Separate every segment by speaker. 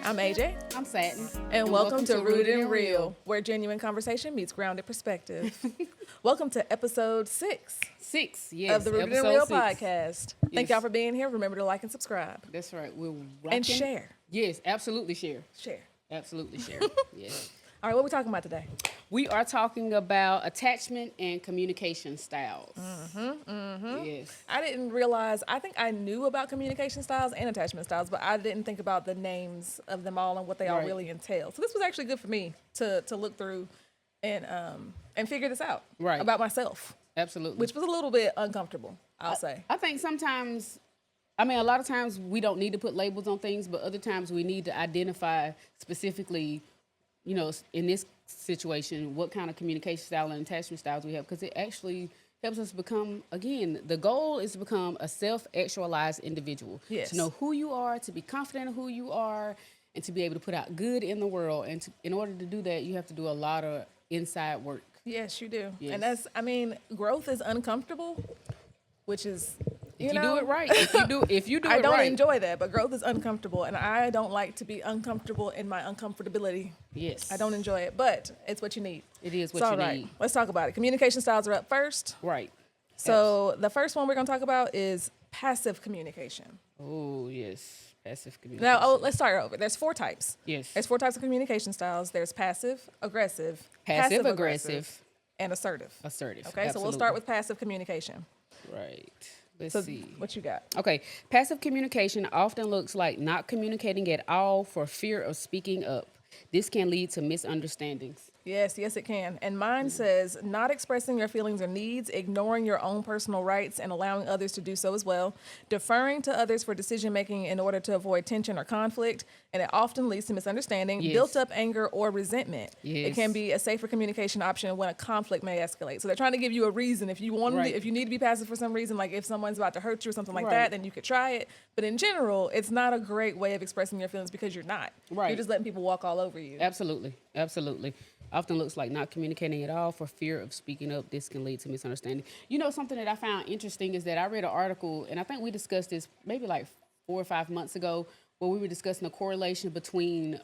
Speaker 1: I'm AJ.
Speaker 2: I'm Satin.
Speaker 1: And welcome to Rooted and Real, where genuine conversation meets grounded perspective. Welcome to episode 6.
Speaker 2: Yes.
Speaker 1: Of the Rooted and Real podcast. Thank y'all for being here. Remember to like and subscribe.
Speaker 2: That's right. We're rocking.
Speaker 1: And share.
Speaker 2: Yes, absolutely share.
Speaker 1: Share.
Speaker 2: Absolutely share. Yes.
Speaker 1: All right, what are we talking about today?
Speaker 2: We are talking about attachment and communication styles. Yes.
Speaker 1: I didn't realize, I think I knew about communication styles and attachment styles, but I didn't think about the names of them all and what they all really entail. So this was actually good for me to look through and figure this out about myself.
Speaker 2: Absolutely.
Speaker 1: Which was a little bit uncomfortable, I'll say.
Speaker 2: I think sometimes, a lot of times we don't need to put labels on things, but other times we need to identify specifically, you know, in this situation, what kind of communication style and attachment styles we have, because it actually helps us become, again, the goal is to become a self-actualized individual.
Speaker 1: Yes.
Speaker 2: To know who you are, to be confident in who you are, and to be able to put out good in the world. And in order to do that, you have to do a lot of inside work.
Speaker 1: Yes, you do.
Speaker 2: Yes.
Speaker 1: And that's, growth is uncomfortable, which is,
Speaker 2: If you do it right. If you do it right.
Speaker 1: I don't enjoy that, but growth is uncomfortable, and I don't like to be uncomfortable in my uncomfortability.
Speaker 2: Yes.
Speaker 1: I don't enjoy it, but it's what you need.
Speaker 2: It is what
Speaker 1: it's
Speaker 2: you
Speaker 1: all right.
Speaker 2: need.
Speaker 1: Let's talk about it. Communication styles are up first.
Speaker 2: Right.
Speaker 1: So the first one we're going to talk about is passive communication.
Speaker 2: Oh, yes. Passive communication.
Speaker 1: Now, let's start over. There's 4 types.
Speaker 2: Yes.
Speaker 1: There's 4 types of communication styles. There's passive, aggressive,
Speaker 2: passive-aggressive,
Speaker 1: and assertive.
Speaker 2: Assertive.
Speaker 1: Okay,
Speaker 2: Absolutely.
Speaker 1: so we'll start with passive communication.
Speaker 2: Right. Let's see.
Speaker 1: What you got?
Speaker 2: Okay. Passive communication often looks like not communicating at all for fear of speaking up. This can lead to misunderstandings.
Speaker 1: Yes, it can. And mine says not expressing your feelings or needs, ignoring your own personal rights and allowing others to do so as well, deferring to others for decision making in order to avoid tension or conflict, and it often leads to misunderstanding, built up anger or resentment.
Speaker 2: Yes.
Speaker 1: It can be a safer communication option when a conflict may escalate. So they're trying to give you a reason. If you want if you need to be passive for some reason, like if someone's about to hurt you or something like that, then you could try it. But in general, it's not a great way of expressing your feelings because you're not.
Speaker 2: Right.
Speaker 1: You're just letting people walk all over you.
Speaker 2: Absolutely. Often looks like not communicating at all for fear of speaking up. This can lead to misunderstanding. You know, something that I found interesting is that I read an article, and I think we discussed this maybe like 4 or 5 months ago, where we were discussing the correlation between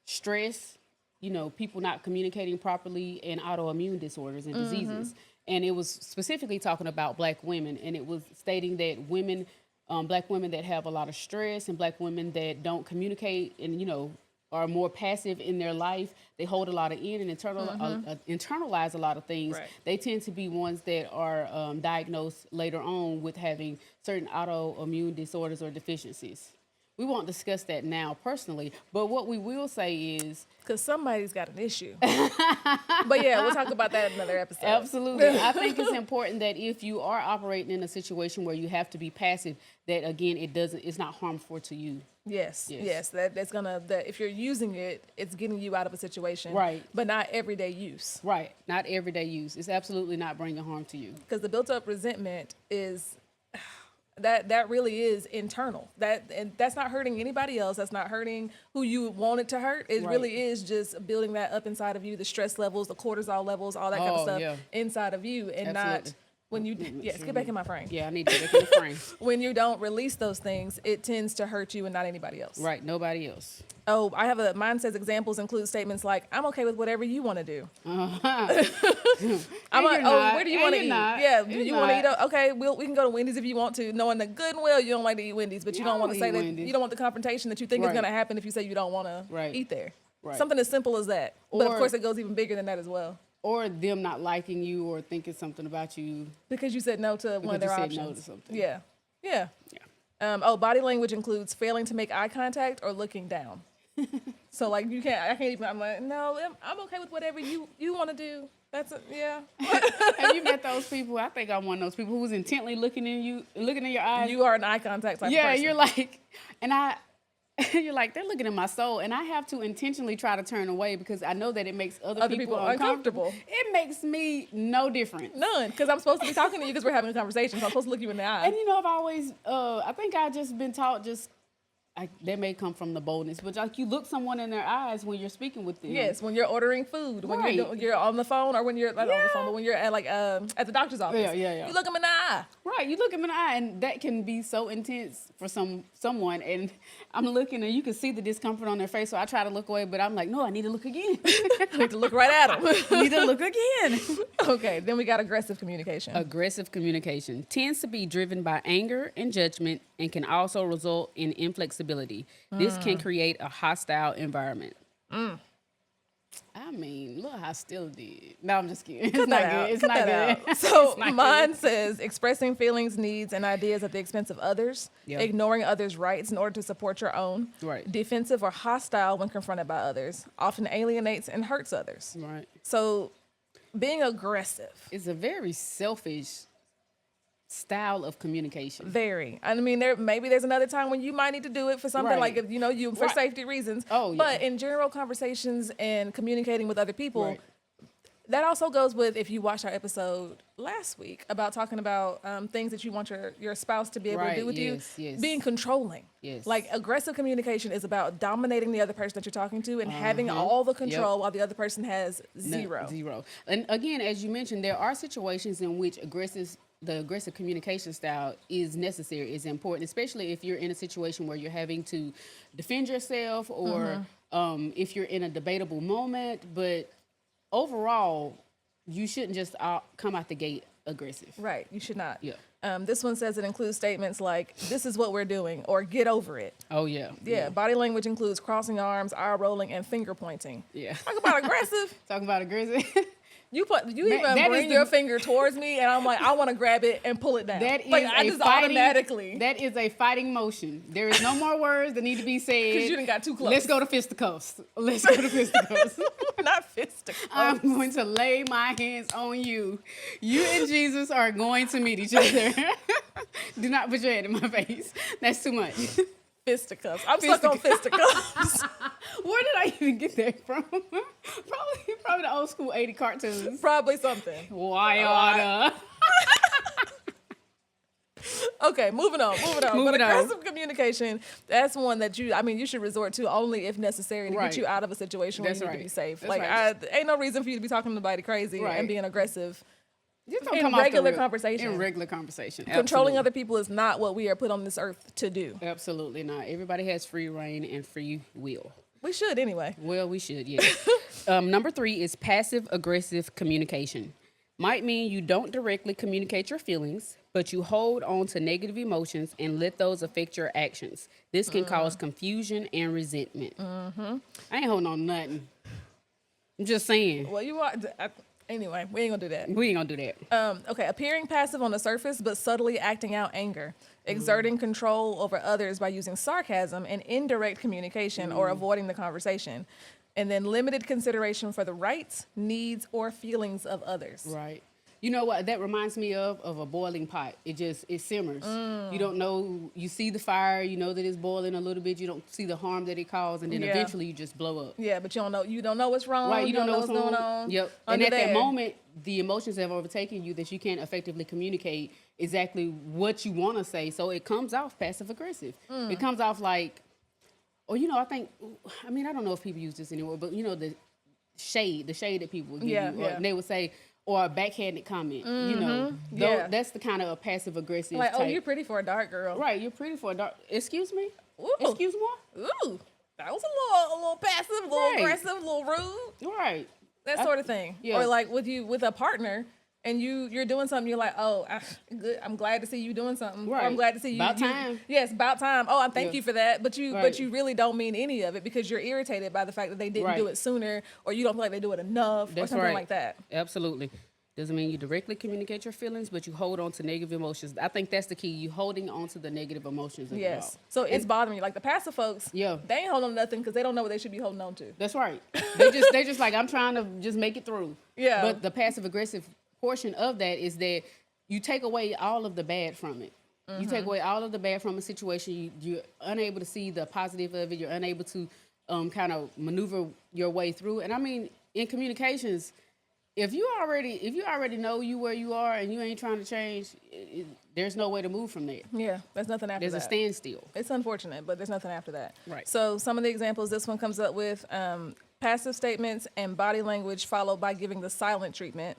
Speaker 2: stress, you know, people not communicating properly, and autoimmune disorders and diseases. And it was specifically talking about Black women, and it was stating that women, Black women that have a lot of stress and Black women that don't communicate and, you know, are more passive in their life, they hold a lot of in and internalize a lot of things.
Speaker 1: Right.
Speaker 2: They tend to be ones that are diagnosed later on with having certain autoimmune disorders or deficiencies. We won't discuss that now personally, but what we will say is...
Speaker 1: Because somebody's got an issue. But yeah, we'll talk about that in another episode.
Speaker 2: Absolutely. I think it's important that if you are operating in a situation where you have to be passive, that again, it's not harmful to you.
Speaker 1: Yes. That's gonna. If you're using it, it's getting you out of a situation.
Speaker 2: Right.
Speaker 1: But not everyday use.
Speaker 2: Right. Not everyday use. It's absolutely not bringing harm to you.
Speaker 1: Because the built-up resentment is that really is internal. And that's not hurting anybody else. That's not hurting who you want it to hurt. It really is just building that up inside of you. The stress levels, the cortisol levels, all that kind of stuff inside of you, and not. When you, get back in my frame.
Speaker 2: Yeah, I need to get back in the frame.
Speaker 1: When you don't release those things, it tends to hurt you and not anybody else.
Speaker 2: Right, nobody else.
Speaker 1: Oh, mine says examples include statements like, I'm okay with whatever you want to do.
Speaker 2: Uh-huh.
Speaker 1: Where do you want to eat?
Speaker 2: Not.
Speaker 1: Yeah, do you want to eat? Okay, we can go to Wendy's if you want to, knowing the good and well you don't like to eat Wendy's, but you don't want to say that you don't want the confrontation that you think is going to happen if you say you don't want to eat there. Right. Something as simple as that. But of course, it goes even bigger than that as well.
Speaker 2: Or them not liking you or thinking something about you.
Speaker 1: Because you said no to one of their options.
Speaker 2: No to something.
Speaker 1: Yeah. Body language includes failing to make eye contact or looking down. So like I can't even, I'm like, no, I'm okay with whatever you want to do.
Speaker 2: Have you met those people? I think I'm one of those people who's intently looking in your eyes.
Speaker 1: You are an eye contact type of person.
Speaker 2: Yeah, you're like, you're like, they're looking at my soul, and I have to intentionally try to turn away because I know that it makes other people uncomfortable. It makes me no difference.
Speaker 1: None, because I'm supposed to be talking to you because we're having a conversation, so I'm supposed to look you in the eye.
Speaker 2: And I've always, I think I've just been taught that may come from the boldness, but like you look someone in their eyes when you're speaking with them.
Speaker 1: Yes, when you're ordering food, when
Speaker 2: Right.
Speaker 1: you're on the phone, or when you're not on the phone,
Speaker 2: Yeah.
Speaker 1: but when you're at the doctor's office.
Speaker 2: Yeah.
Speaker 1: You look them in the eye.
Speaker 2: Right, you look him in the eye, and that can be so intense for someone. And I'm looking, and you can see the discomfort on their face. So I try to look away, but I'm like, no, I need to look again.
Speaker 1: You need to look right at them.
Speaker 2: I need to look again.
Speaker 1: Okay, then we got aggressive communication.
Speaker 2: Aggressive communication tends to be driven by anger and judgment, and can also result in inflexibility. This can create a hostile environment. I mean, look, hostility. No, I'm just kidding. It's not good. It's not good.
Speaker 1: So
Speaker 2: It's not
Speaker 1: mine
Speaker 2: good.
Speaker 1: says expressing feelings, needs, and ideas at the expense of others,
Speaker 2: Yeah.
Speaker 1: ignoring others' rights in order to support your own,
Speaker 2: Right.
Speaker 1: defensive or hostile when confronted by others, often alienates and hurts others.
Speaker 2: Right.
Speaker 1: So being aggressive,
Speaker 2: It's a very selfish style of communication.
Speaker 1: very. I mean, maybe there's another time when you might need to do it for something
Speaker 2: Right.
Speaker 1: like if you for
Speaker 2: Right.
Speaker 1: safety reasons.
Speaker 2: Oh, yeah.
Speaker 1: But in general conversations and communicating with other people,
Speaker 2: Right.
Speaker 1: that also goes with if you watched our episode last week about talking about things that you want your spouse to be able to do
Speaker 2: Right,
Speaker 1: with
Speaker 2: yes,
Speaker 1: you,
Speaker 2: yes.
Speaker 1: being controlling.
Speaker 2: Yes.
Speaker 1: Like aggressive communication is about dominating the other person that you're talking to and having all the control while the other person has zero.
Speaker 2: Zero. And again, as you mentioned, there are situations in which the aggressive communication style is necessary, is important, especially if you're in a situation where you're having to defend yourself or if you're in a debatable moment. But overall, you shouldn't just come out the gate aggressive.
Speaker 1: Right. You should not.
Speaker 2: Yeah.
Speaker 1: This one says it includes statements like, "This is what we're doing," or "Get over it."
Speaker 2: Oh, yeah.
Speaker 1: Yeah. Body language includes crossing arms, eye rolling, and finger pointing.
Speaker 2: Yeah.
Speaker 1: Talk about aggressive.
Speaker 2: Talk about aggressive.
Speaker 1: You
Speaker 2: that
Speaker 1: even
Speaker 2: is
Speaker 1: bring
Speaker 2: the-
Speaker 1: your finger towards me, and I'm like, I want to grab it and pull it down.
Speaker 2: That is
Speaker 1: like I just automatically.
Speaker 2: That is a fighting motion. There is no more words that need to be said.
Speaker 1: Because you done got too close.
Speaker 2: Let's go to fisticuffs. Let's go to fisticuffs.
Speaker 1: Not fisticuffs.
Speaker 2: I'm going to lay my hands on you. You and Jesus are going to meet each other. Do not put your head in my face. That's too much.
Speaker 1: Fisticuffs. I'm stuck on fisticuffs.
Speaker 2: Where did I even get that from? Probably the old school 80 cartoons.
Speaker 1: Probably something.
Speaker 2: Why oughta?
Speaker 1: Okay, moving on. But
Speaker 2: Moving on.
Speaker 1: aggressive communication, that's one that you should resort to only if necessary to
Speaker 2: Right.
Speaker 1: get you out of a situation where
Speaker 2: That's
Speaker 1: you need
Speaker 2: right.
Speaker 1: to be safe.
Speaker 2: That's
Speaker 1: Like,
Speaker 2: right.
Speaker 1: ain't no reason for you to be talking to nobody crazy
Speaker 2: Right.
Speaker 1: and being aggressive.
Speaker 2: Just don't
Speaker 1: In
Speaker 2: come off the
Speaker 1: regular
Speaker 2: rip.
Speaker 1: conversation.
Speaker 2: In regular conversation.
Speaker 1: Controlling
Speaker 2: Absolutely.
Speaker 1: other people is not what we are put on this earth to do.
Speaker 2: Absolutely not. Everybody has free reign and free will.
Speaker 1: We should anyway.
Speaker 2: Well, we should, yeah. Number 3 is passive aggressive communication. Might mean you don't directly communicate your feelings, but you hold on to negative emotions and let those affect your actions. This can cause confusion and resentment. I ain't holding on to nothing. I'm just saying.
Speaker 1: Well, you are. Anyway, we ain't gonna do that.
Speaker 2: We ain't gonna do that.
Speaker 1: Okay, appearing passive on the surface, but subtly acting out anger, exerting control over others by using sarcasm and indirect communication or avoiding the conversation, and then limited consideration for the rights, needs, or feelings of others.
Speaker 2: Right. You know what that reminds me of a boiling pot. It simmers. You don't know, you see the fire, you know that it's boiling a little bit, you don't see the harm that it caused, and then
Speaker 1: Yeah.
Speaker 2: eventually you just blow up.
Speaker 1: Yeah, but you don't know what's wrong.
Speaker 2: Right, you don't know
Speaker 1: what's going on.
Speaker 2: Yep. And
Speaker 1: under
Speaker 2: at that
Speaker 1: there.
Speaker 2: moment, the emotions have overtaken you that you can't effectively communicate exactly what you want to say. So it comes off passive aggressive. It comes off like, or I don't know if people use this anymore, but the shade that people would give
Speaker 1: Yeah,
Speaker 2: you, or
Speaker 1: yeah.
Speaker 2: they would say, or a backhanded comment.
Speaker 1: Yeah.
Speaker 2: That's the kind of passive aggressive
Speaker 1: Like,
Speaker 2: type.
Speaker 1: oh, you're pretty for a dark girl.
Speaker 2: Right, you're pretty for a dark. Excuse me.
Speaker 1: Ooh.
Speaker 2: Excuse me.
Speaker 1: Ooh, that was a little passive, a little
Speaker 2: Right.
Speaker 1: aggressive, a little rude.
Speaker 2: Right.
Speaker 1: That sort of thing.
Speaker 2: yeah.
Speaker 1: Or like with a partner and you're doing something, you're like, oh, good. I'm glad to see you doing something. Or I'm
Speaker 2: Right.
Speaker 1: glad to see you.
Speaker 2: About time.
Speaker 1: Yes, about time. Oh, I thank
Speaker 2: Yeah.
Speaker 1: you for that. But you
Speaker 2: Right.
Speaker 1: really don't mean any of it because you're irritated by the fact that they didn't do
Speaker 2: Right.
Speaker 1: it sooner, or you don't feel like they do it enough, or
Speaker 2: That's
Speaker 1: something
Speaker 2: right.
Speaker 1: like that.
Speaker 2: Absolutely. Doesn't mean you directly communicate your feelings, but you hold on to negative emotions. I think that's the key. You holding on to the negative emotions. Of it
Speaker 1: Yes.
Speaker 2: all.
Speaker 1: So it's bothering you. Like the passive folks,
Speaker 2: Yeah.
Speaker 1: they ain't holding on to nothing because they don't know what they should be holding on to.
Speaker 2: That's right. They just like, I'm trying to just make it through.
Speaker 1: Yeah.
Speaker 2: But the passive aggressive portion of that is that you take away all of the bad from it. You take away all of the bad from a situation. You're unable to see the positive of it. You're unable to kind of maneuver your way through. And I mean, in communications, if you already know where you are and you ain't trying to change, there's no way to move from that.
Speaker 1: Yeah, there's nothing after
Speaker 2: There's
Speaker 1: that.
Speaker 2: a standstill.
Speaker 1: It's unfortunate, but there's nothing after that.
Speaker 2: Right.
Speaker 1: So some of the examples this one comes up with passive statements and body language followed by giving the silent treatment,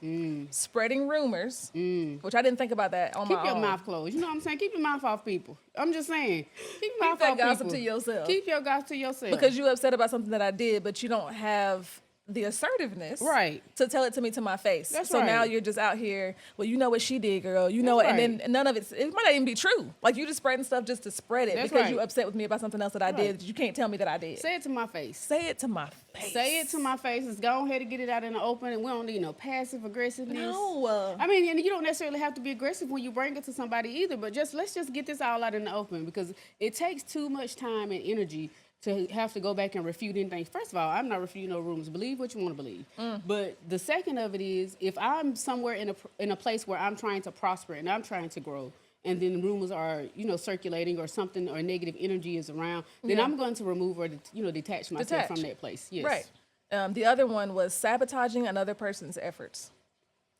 Speaker 1: spreading rumors, which I didn't think about that on
Speaker 2: Keep
Speaker 1: my
Speaker 2: your
Speaker 1: own.
Speaker 2: mouth closed. You know what I'm saying? Keep your mouth off people. I'm just saying. Keep your mouth
Speaker 1: that
Speaker 2: off
Speaker 1: gossip
Speaker 2: people.
Speaker 1: to yourself.
Speaker 2: Keep your gossip to yourself.
Speaker 1: Because you upset about something that I did, but you don't have the assertiveness
Speaker 2: Right.
Speaker 1: to tell it to me to my face.
Speaker 2: That's
Speaker 1: so
Speaker 2: right.
Speaker 1: now you're just out here, well, you know what she did, girl. You know what,
Speaker 2: That's
Speaker 1: and then none of it might not even be true. Like you just spreading stuff just to spread it
Speaker 2: That's
Speaker 1: because
Speaker 2: right.
Speaker 1: you upset with me about something else that I did that you can't tell me that I did.
Speaker 2: Say it to my face.
Speaker 1: Say it to my face.
Speaker 2: Say it to my face. Let's go ahead and get it out in the open, and we don't need no passive aggressiveness.
Speaker 1: No.
Speaker 2: I mean, and you don't necessarily have to be aggressive when you bring it to somebody either, but let's just get this all out in the open because it takes too much time and energy to have to go back and refute anything. First of all, I'm not refuting no rumors. Believe what you want to believe. But the second of it is, if I'm somewhere in a place where I'm trying to prosper and I'm trying to grow, and then rumors are, circulating or something or negative energy is around, then I'm going to remove or, detach myself from that place. Yes.
Speaker 1: Right. The other one was sabotaging another person's efforts.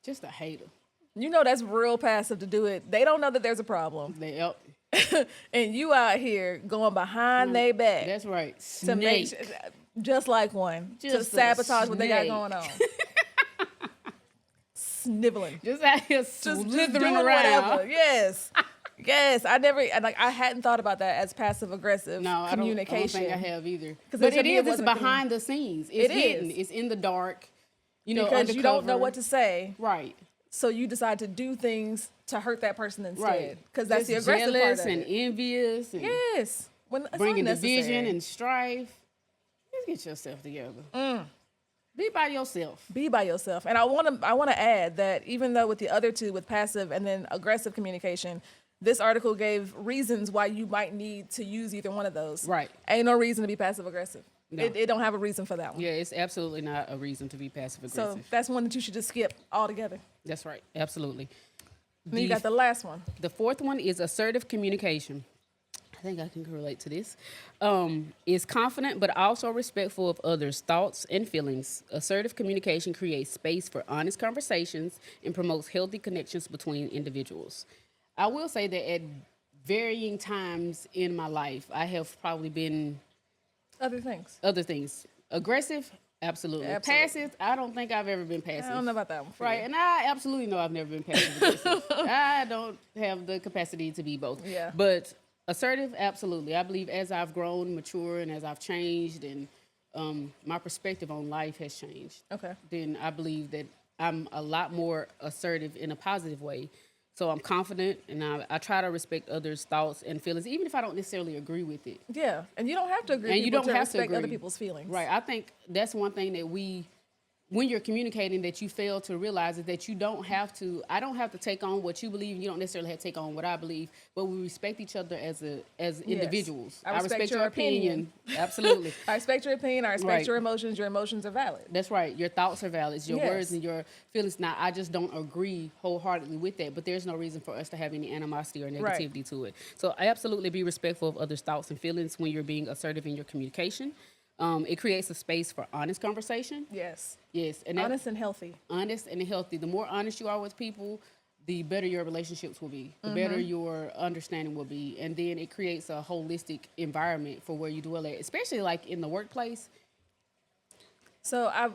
Speaker 2: Just a hater.
Speaker 1: You know that's real passive to do it. They don't know that there's a problem.
Speaker 2: Yep.
Speaker 1: And you out here going behind their back.
Speaker 2: That's right.
Speaker 1: To make
Speaker 2: Snake.
Speaker 1: just like one. To
Speaker 2: Just a
Speaker 1: sabotage what they got
Speaker 2: snake.
Speaker 1: going on. Sniveling.
Speaker 2: Just out here
Speaker 1: Just
Speaker 2: slithering
Speaker 1: doing
Speaker 2: around.
Speaker 1: whatever. Yes. Yes. I hadn't thought about that as passive aggressive
Speaker 2: No,
Speaker 1: communication.
Speaker 2: I don't think I have either.
Speaker 1: 'Cause
Speaker 2: But
Speaker 1: to
Speaker 2: it
Speaker 1: me,
Speaker 2: is. It's
Speaker 1: wasn't
Speaker 2: behind the scenes. It's
Speaker 1: It
Speaker 2: hidden.
Speaker 1: is.
Speaker 2: It's in the dark.
Speaker 1: because you don't know
Speaker 2: undercover.
Speaker 1: what to say.
Speaker 2: Right.
Speaker 1: So you decide to do things to hurt that person
Speaker 2: Right.
Speaker 1: instead. Because that's
Speaker 2: Just
Speaker 1: the aggressive part
Speaker 2: jealous
Speaker 1: of
Speaker 2: and
Speaker 1: it.
Speaker 2: envious and
Speaker 1: Yes. When it's
Speaker 2: bringing
Speaker 1: unnecessary.
Speaker 2: division and strife. Just get yourself together. Be by yourself.
Speaker 1: Be by yourself. And I want to add that even though with the other two, with passive and then aggressive communication, this article gave reasons why you might need to use either one of those.
Speaker 2: Right.
Speaker 1: Ain't no reason to be passive aggressive.
Speaker 2: No.
Speaker 1: It don't have a reason for that one.
Speaker 2: Yeah, it's absolutely not a reason to be passive aggressive.
Speaker 1: So that's one that you should just skip altogether.
Speaker 2: That's right. Absolutely.
Speaker 1: Then you got the last one.
Speaker 2: The fourth one is assertive communication. I think I can relate to this. Is confident but also respectful of others' thoughts and feelings. Assertive communication creates space for honest conversations and promotes healthy connections between individuals. I will say that at varying times in my life, I have probably been
Speaker 1: Other things.
Speaker 2: other things. Aggressive, absolutely.
Speaker 1: Absolutely.
Speaker 2: Passive, I don't think I've ever been passive.
Speaker 1: I don't know about that one. For
Speaker 2: Right,
Speaker 1: you.
Speaker 2: and I absolutely know I've never been passive aggressive. I don't have the capacity to be both.
Speaker 1: Yeah.
Speaker 2: But assertive, absolutely. I believe as I've grown, mature, and as I've changed, and my perspective on life has changed,
Speaker 1: Okay.
Speaker 2: then I believe that I'm a lot more assertive in a positive way. So I'm confident, and I try to respect others' thoughts and feelings, even if I don't necessarily agree with it.
Speaker 1: Yeah. And you don't have to agree
Speaker 2: And
Speaker 1: with
Speaker 2: you
Speaker 1: people
Speaker 2: don't
Speaker 1: to
Speaker 2: have to
Speaker 1: respect other
Speaker 2: agree.
Speaker 1: people's feelings.
Speaker 2: Right. I think that's one thing that when you're communicating, that you fail to realize is that you don't have to. I don't have to take on what you believe, and you don't necessarily have to take on what I believe. But we respect each other as individuals.
Speaker 1: I respect your opinion.
Speaker 2: Absolutely.
Speaker 1: I respect your opinion. I respect
Speaker 2: Right.
Speaker 1: your emotions. Your emotions are valid.
Speaker 2: That's right. Your thoughts are valid. Your
Speaker 1: Yes.
Speaker 2: words and your feelings. Now, I just don't agree wholeheartedly with that, but there's no reason for us to have any animosity or
Speaker 1: Right.
Speaker 2: negativity to it. So I absolutely be respectful of others' thoughts and feelings when you're being assertive in your communication. It creates a space for honest conversation.
Speaker 1: Yes.
Speaker 2: Yes. And that,
Speaker 1: Honest and healthy.
Speaker 2: honest and healthy. The more honest you are with people, the better your relationships will be, the
Speaker 1: Mm-hmm.
Speaker 2: better your understanding will be. And then it creates a holistic environment for where you dwell at, especially like in the workplace.
Speaker 1: So I really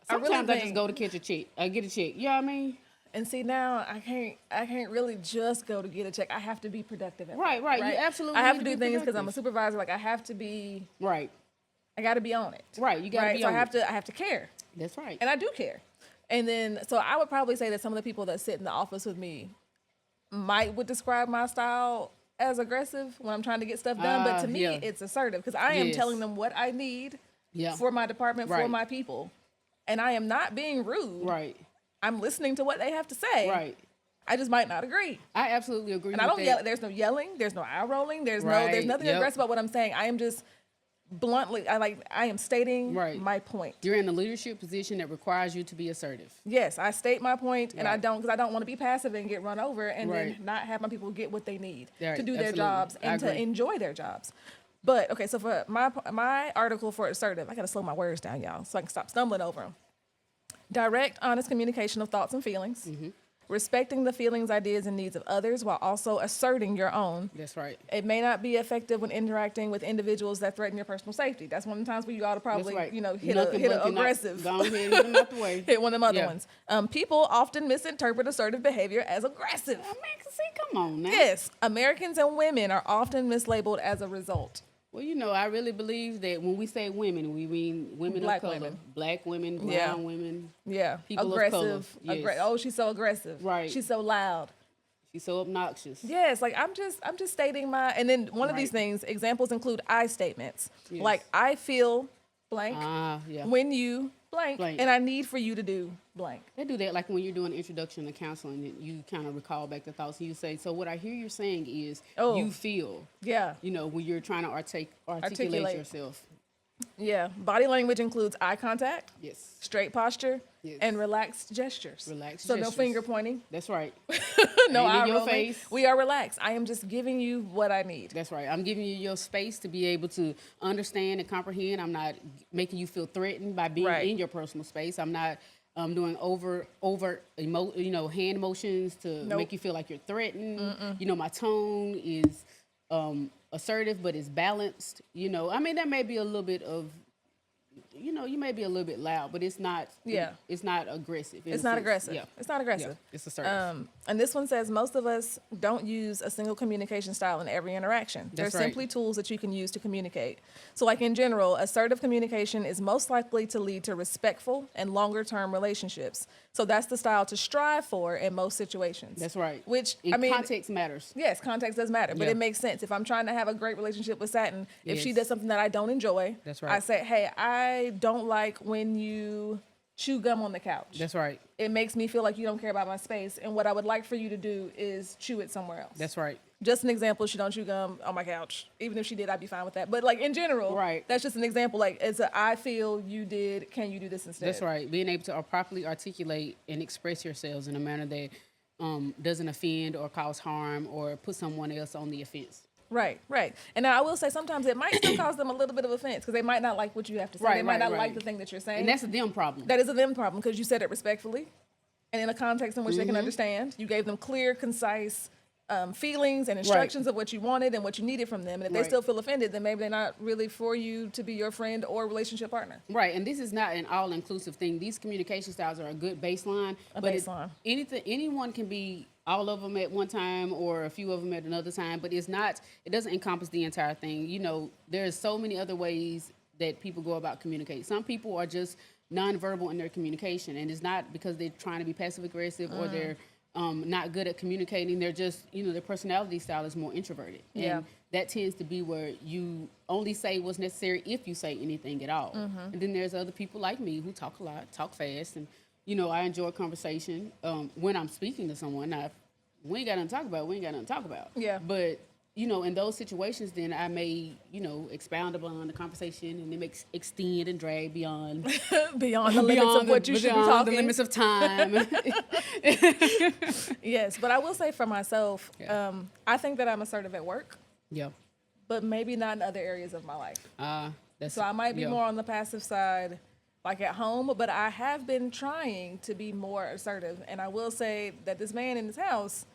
Speaker 2: Sometimes I
Speaker 1: think,
Speaker 2: just go to catch a check. I get a check. You know what I mean?
Speaker 1: and see now I can't really just go to get a check. I have to be productive. At
Speaker 2: Right,
Speaker 1: work,
Speaker 2: right. You absolutely
Speaker 1: I have
Speaker 2: need
Speaker 1: to
Speaker 2: to
Speaker 1: do
Speaker 2: be
Speaker 1: things because I'm a
Speaker 2: productive.
Speaker 1: supervisor. Like I have to be.
Speaker 2: Right.
Speaker 1: I got to be on it.
Speaker 2: Right. You got to
Speaker 1: Right.
Speaker 2: be
Speaker 1: So
Speaker 2: on
Speaker 1: I have
Speaker 2: it.
Speaker 1: to care,
Speaker 2: That's right.
Speaker 1: and I do care. And then so I would probably say that some of the people that sit in the office with me would describe my style as aggressive when I'm trying to get stuff done. But to me,
Speaker 2: yeah.
Speaker 1: it's assertive because I am
Speaker 2: Yes.
Speaker 1: telling them what I need
Speaker 2: Yeah.
Speaker 1: for my department, for
Speaker 2: Right.
Speaker 1: my people, and I am not being rude.
Speaker 2: Right.
Speaker 1: I'm listening to what they have to say.
Speaker 2: Right.
Speaker 1: I just might not agree.
Speaker 2: I absolutely agree
Speaker 1: And
Speaker 2: with
Speaker 1: I don't
Speaker 2: that.
Speaker 1: yell. There's no yelling. There's no eye rolling. There's
Speaker 2: Right,
Speaker 1: nothing
Speaker 2: yep.
Speaker 1: aggressive about what I'm saying. I am just bluntly. I am stating
Speaker 2: Right.
Speaker 1: my point.
Speaker 2: You're in a leadership position that requires you to be assertive.
Speaker 1: Yes, I state my point, and I
Speaker 2: Right.
Speaker 1: don't because I don't want to be passive and get run over, and
Speaker 2: Right.
Speaker 1: then not have my people get what they need
Speaker 2: Right,
Speaker 1: to do their
Speaker 2: absolutely.
Speaker 1: jobs
Speaker 2: I
Speaker 1: and to
Speaker 2: agree.
Speaker 1: enjoy their jobs. But okay, so for my article for assertive, I gotta slow my words down, y'all, so I can stop stumbling over them. Direct, honest communication of thoughts and feelings.
Speaker 2: Mm-hmm.
Speaker 1: respecting the feelings, ideas, and needs of others while also asserting your own.
Speaker 2: That's right.
Speaker 1: It may not be effective when interacting with individuals that threaten your personal safety. That's one of the times where you ought to probably,
Speaker 2: Right.
Speaker 1: hit
Speaker 2: Nothing
Speaker 1: an
Speaker 2: but can
Speaker 1: aggressive.
Speaker 2: Go ahead and get them out the way.
Speaker 1: Hit one of them other
Speaker 2: Yeah.
Speaker 1: ones. People often misinterpret assertive behavior as aggressive.
Speaker 2: I mean, see, come on now.
Speaker 1: Yes, Americans and women are often mislabeled as a result.
Speaker 2: Well, I really believe that when we say women, we mean women
Speaker 1: Black
Speaker 2: of color.
Speaker 1: women.
Speaker 2: Black women, brown
Speaker 1: Yeah.
Speaker 2: women.
Speaker 1: Yeah,
Speaker 2: People of
Speaker 1: aggressive.
Speaker 2: color, yes.
Speaker 1: Oh, she's so aggressive.
Speaker 2: Right.
Speaker 1: She's so loud.
Speaker 2: She's so obnoxious.
Speaker 1: Yes, like I'm just stating my. And then one of these
Speaker 2: Right.
Speaker 1: things, examples include I statements.
Speaker 2: Yes.
Speaker 1: Like I feel blank
Speaker 2: Yeah.
Speaker 1: when you blank,
Speaker 2: Blank.
Speaker 1: and I need for you to do blank.
Speaker 2: They do that like when you're doing introduction to counseling, you kind of recall back the thoughts and you say, so what I hear you're saying is
Speaker 1: Oh.
Speaker 2: you feel,
Speaker 1: Yeah.
Speaker 2: when you're trying to articulate yourself.
Speaker 1: Yeah. Body language includes eye contact,
Speaker 2: Yes.
Speaker 1: straight posture,
Speaker 2: Yes.
Speaker 1: and relaxed gestures.
Speaker 2: Relaxed
Speaker 1: So no
Speaker 2: gestures.
Speaker 1: finger pointing,
Speaker 2: That's right.
Speaker 1: no
Speaker 2: Ain't in
Speaker 1: eye
Speaker 2: your
Speaker 1: rolling.
Speaker 2: face.
Speaker 1: We are relaxed. I am just giving you what I need.
Speaker 2: That's right. I'm giving you your space to be able to understand and comprehend. I'm not making you feel threatened by being
Speaker 1: Right.
Speaker 2: in your personal space. I'm not doing over hand motions to
Speaker 1: Nope.
Speaker 2: make you feel like you're threatened. My tone is assertive, but it's balanced. I mean, there may be a little bit of, you may be a little bit loud, but it's not.
Speaker 1: Yeah.
Speaker 2: It's not aggressive. in
Speaker 1: It's
Speaker 2: a
Speaker 1: not
Speaker 2: sense.
Speaker 1: aggressive.
Speaker 2: Yeah.
Speaker 1: It's not aggressive.
Speaker 2: Yeah. It's assertive.
Speaker 1: And this one says most of us don't use a single communication style in every interaction. They're
Speaker 2: That's right.
Speaker 1: simply tools that you can use to communicate. So like in general, assertive communication is most likely to lead to respectful and longer term relationships. So that's the style to strive for in most situations.
Speaker 2: That's right.
Speaker 1: Which,
Speaker 2: And
Speaker 1: I mean,
Speaker 2: context matters.
Speaker 1: yes, context does matter, but
Speaker 2: Yeah.
Speaker 1: it makes sense. If I'm trying to have a great relationship with Satin, if she
Speaker 2: Yes.
Speaker 1: does something that I don't enjoy,
Speaker 2: That's right.
Speaker 1: I say, hey, I don't like when you chew gum on the couch.
Speaker 2: That's right.
Speaker 1: It makes me feel like you don't care about my space, and what I would like for you to do is chew it somewhere else.
Speaker 2: That's right.
Speaker 1: Just an example, she don't chew gum on my couch. Even if she did, I'd be fine with that. But like in general,
Speaker 2: Right.
Speaker 1: that's just an example. Like it's a I feel you did, can you do this instead?
Speaker 2: That's right. Being able to properly articulate and express yourselves in a manner that doesn't offend or cause harm or put someone else on the offense.
Speaker 1: Right, right. And now I will say sometimes it might still cause them a little bit of offense because they might not like what you have to say.
Speaker 2: Right,
Speaker 1: they might
Speaker 2: right,
Speaker 1: not
Speaker 2: right.
Speaker 1: like the thing that you're saying.
Speaker 2: And that's a them problem.
Speaker 1: That is a them problem because you said it respectfully and in a context in which they can
Speaker 2: Mm-hmm.
Speaker 1: understand. You gave them clear, concise feelings and instructions of what you wanted and what you needed from them. And if they
Speaker 2: Right.
Speaker 1: still feel offended, then maybe they're not really for you to be your friend or relationship partner.
Speaker 2: Right, and this is not an all-inclusive thing. These communication styles are a good baseline.
Speaker 1: Baseline.
Speaker 2: Anyone can be all of them at one time or a few of them at another time, but it doesn't encompass the entire thing. There's so many other ways that people go about communicating. Some people are just nonverbal in their communication, and it's not because they're trying to be passive-aggressive or they're not good at communicating. They're just, their personality style is more introverted.
Speaker 1: Yeah.
Speaker 2: And that tends to be where you only say what's necessary if you say anything at all. And then there's other people like me who talk a lot, talk fast, and I enjoy conversation when I'm speaking to someone. Now, if we ain't got nothing to talk about, we ain't got nothing to talk about.
Speaker 1: Yeah.
Speaker 2: But in those situations, then I may expound upon the conversation and it makes extend and drag beyond
Speaker 1: Beyond the limits of what you should be
Speaker 2: beyond
Speaker 1: talking.
Speaker 2: the limits of time.
Speaker 1: Yes, but I will say for myself,
Speaker 2: Yeah.
Speaker 1: I think that I'm assertive at work,
Speaker 2: Yeah.
Speaker 1: but maybe not in other areas of my life.
Speaker 2: That's
Speaker 1: So I might be
Speaker 2: yeah.
Speaker 1: more on the passive side, like at home, but I have been trying to be more assertive. And I will say that this man in his house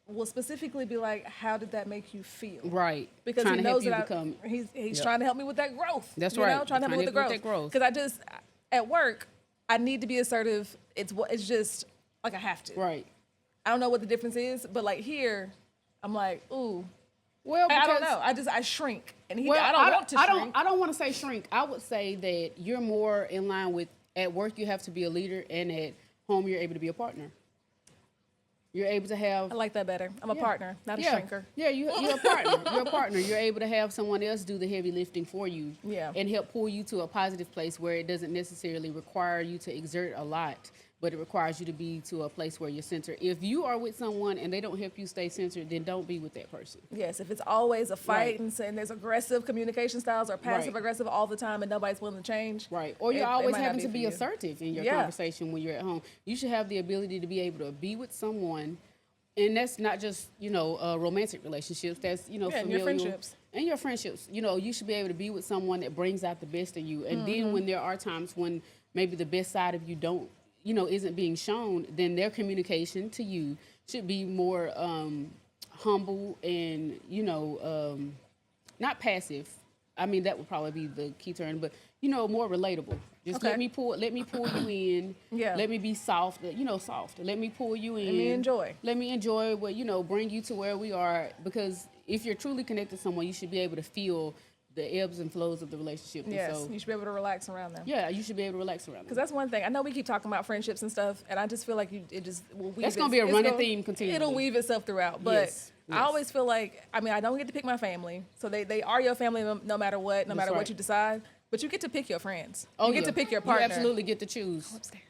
Speaker 1: will specifically be like, how did that make you feel?
Speaker 2: Right.
Speaker 1: Because
Speaker 2: Trying
Speaker 1: he
Speaker 2: to help
Speaker 1: knows
Speaker 2: you
Speaker 1: that
Speaker 2: become.
Speaker 1: he's
Speaker 2: Yep.
Speaker 1: trying to help me with that growth.
Speaker 2: That's
Speaker 1: you
Speaker 2: right.
Speaker 1: Know? Trying to help me with the
Speaker 2: with that growth.
Speaker 1: Because I just, at work, I need to be assertive. It's just like I have to.
Speaker 2: Right.
Speaker 1: I don't know what the difference is, but like here, I'm like, ooh.
Speaker 2: Well,
Speaker 1: I don't
Speaker 2: because-
Speaker 1: know. I shrink. And
Speaker 2: Well,
Speaker 1: I don't want to shrink.
Speaker 2: I don't want to say shrink. I would say that you're more in line with at work you have to be a leader, and at home you're able to be a partner. You're able to have.
Speaker 1: I like that better. I'm a
Speaker 2: Yeah.
Speaker 1: partner, not a shrinker.
Speaker 2: Yeah, you're a partner. You're a partner. You're able to have someone else do the heavy lifting for you.
Speaker 1: Yeah.
Speaker 2: And help pull you to a positive place where it doesn't necessarily require you to exert a lot, but it requires you to be to a place where you're centered. If you are with someone and they don't help you stay centered, then don't be with that person.
Speaker 1: Yes, if it's always a fight
Speaker 2: Right.
Speaker 1: and saying there's aggressive communication styles or passive aggressive all the time and nobody's willing to change.
Speaker 2: Right. Or you're
Speaker 1: it
Speaker 2: always
Speaker 1: might not
Speaker 2: having
Speaker 1: be
Speaker 2: to
Speaker 1: for
Speaker 2: be
Speaker 1: you.
Speaker 2: assertive in your
Speaker 1: Yeah.
Speaker 2: conversation when you're at home. You should have the ability to be able to be with someone, and that's not just, romantic relationships. That's,
Speaker 1: and your
Speaker 2: familial.
Speaker 1: friendships.
Speaker 2: And your friendships. You should be able to be with someone that brings out the best in you. And then when there are times when maybe the best side of you don't, isn't being shown, then their communication to you should be more humble and, not passive. I mean, that would probably be the key term, but, more relatable. Just
Speaker 1: Okay.
Speaker 2: let me pull you in.
Speaker 1: Yeah.
Speaker 2: Let me be soft, soft. Let me pull you in.
Speaker 1: Let me enjoy.
Speaker 2: Let me enjoy what, bring you to where we are. Because if you're truly connected to someone, you should be able to feel the ebbs and flows of the relationship.
Speaker 1: Yes,
Speaker 2: And so,
Speaker 1: you should be able to relax around them.
Speaker 2: yeah, you should be able to relax around them.
Speaker 1: Because that's one thing. I know we keep talking about friendships and stuff, and I just feel like it just will weave.
Speaker 2: That's gonna be a running theme continually.
Speaker 1: It'll weave itself throughout. But
Speaker 2: Yes,
Speaker 1: I always feel like, I don't get to pick my family. So they are your family no matter what, no matter what
Speaker 2: right.
Speaker 1: you decide. But you get to pick your friends.
Speaker 2: Oh,
Speaker 1: you get to pick your partner.
Speaker 2: You absolutely get to choose.
Speaker 1: Upstairs.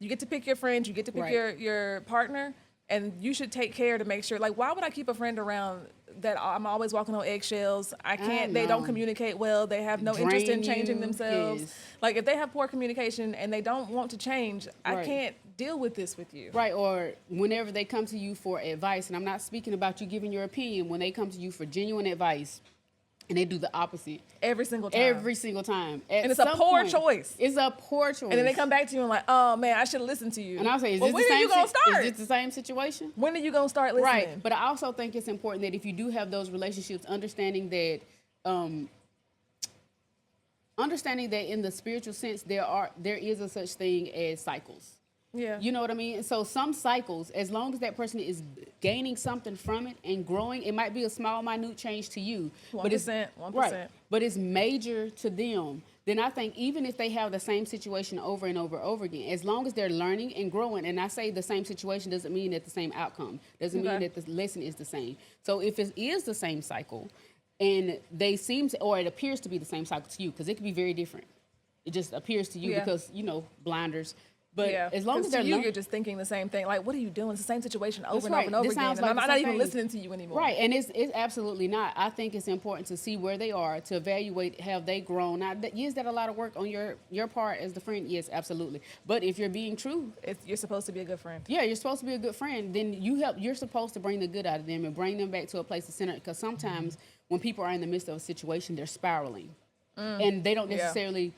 Speaker 1: You get to pick your friends. You get to pick
Speaker 2: Right.
Speaker 1: your partner. And you should take care to make sure, like, why would I keep a friend around that I'm always walking on eggshells? I can't, they don't
Speaker 2: know.
Speaker 1: communicate well. They have no interest in
Speaker 2: Drain
Speaker 1: changing
Speaker 2: you,
Speaker 1: themselves.
Speaker 2: yes.
Speaker 1: Like, if they have poor communication and they don't want to change, I
Speaker 2: Right.
Speaker 1: can't deal with this with you.
Speaker 2: Right, or whenever they come to you for advice, and I'm not speaking about you giving your opinion, when they come to you for genuine advice, and they do the opposite
Speaker 1: Every single time.
Speaker 2: every single time. At
Speaker 1: And it's a
Speaker 2: some
Speaker 1: poor
Speaker 2: point,
Speaker 1: choice.
Speaker 2: It's a poor choice.
Speaker 1: And then they come back to you and like, oh man, I should have listened to you.
Speaker 2: and I'll say, is
Speaker 1: well,
Speaker 2: this
Speaker 1: when
Speaker 2: the
Speaker 1: are
Speaker 2: same
Speaker 1: you gonna start?
Speaker 2: Is this the same situation?
Speaker 1: When are you gonna start listening?
Speaker 2: Right, but I also think it's important that if you do have those relationships, understanding that in the spiritual sense there is a such thing as cycles.
Speaker 1: Yeah.
Speaker 2: You know what I mean? So some cycles, as long as that person is gaining something from it and growing, it might be a small, minute change to you.
Speaker 1: 1%, 1%.
Speaker 2: Right, but it's major to them. Then I think even if they have the same situation over and over and over again, as long as they're learning and growing, and I say the same situation doesn't mean that the same outcome, doesn't mean that the lesson is the same. So if it is the same cycle, and it appears to be the same cycle to you, because it could be very different. It just appears to you because, blinders. But as long as they're
Speaker 1: you're just thinking the same thing. Like, what are you doing? It's the same situation over and over and over
Speaker 2: This
Speaker 1: again.
Speaker 2: sounds
Speaker 1: And
Speaker 2: like
Speaker 1: I'm
Speaker 2: the
Speaker 1: not
Speaker 2: same
Speaker 1: even
Speaker 2: thing.
Speaker 1: listening to you anymore.
Speaker 2: Right, and it's absolutely not. I think it's important to see where they are, to evaluate, have they grown. Now, is that a lot of work on your part as the friend? Yes, absolutely. But if you're being true,
Speaker 1: You're supposed to be a good friend.
Speaker 2: yeah, you're supposed to be a good friend. Then you're supposed to bring the good out of them and bring them back to a place of center. Because sometimes when people are in the midst of a situation, they're spiraling, and they don't necessarily.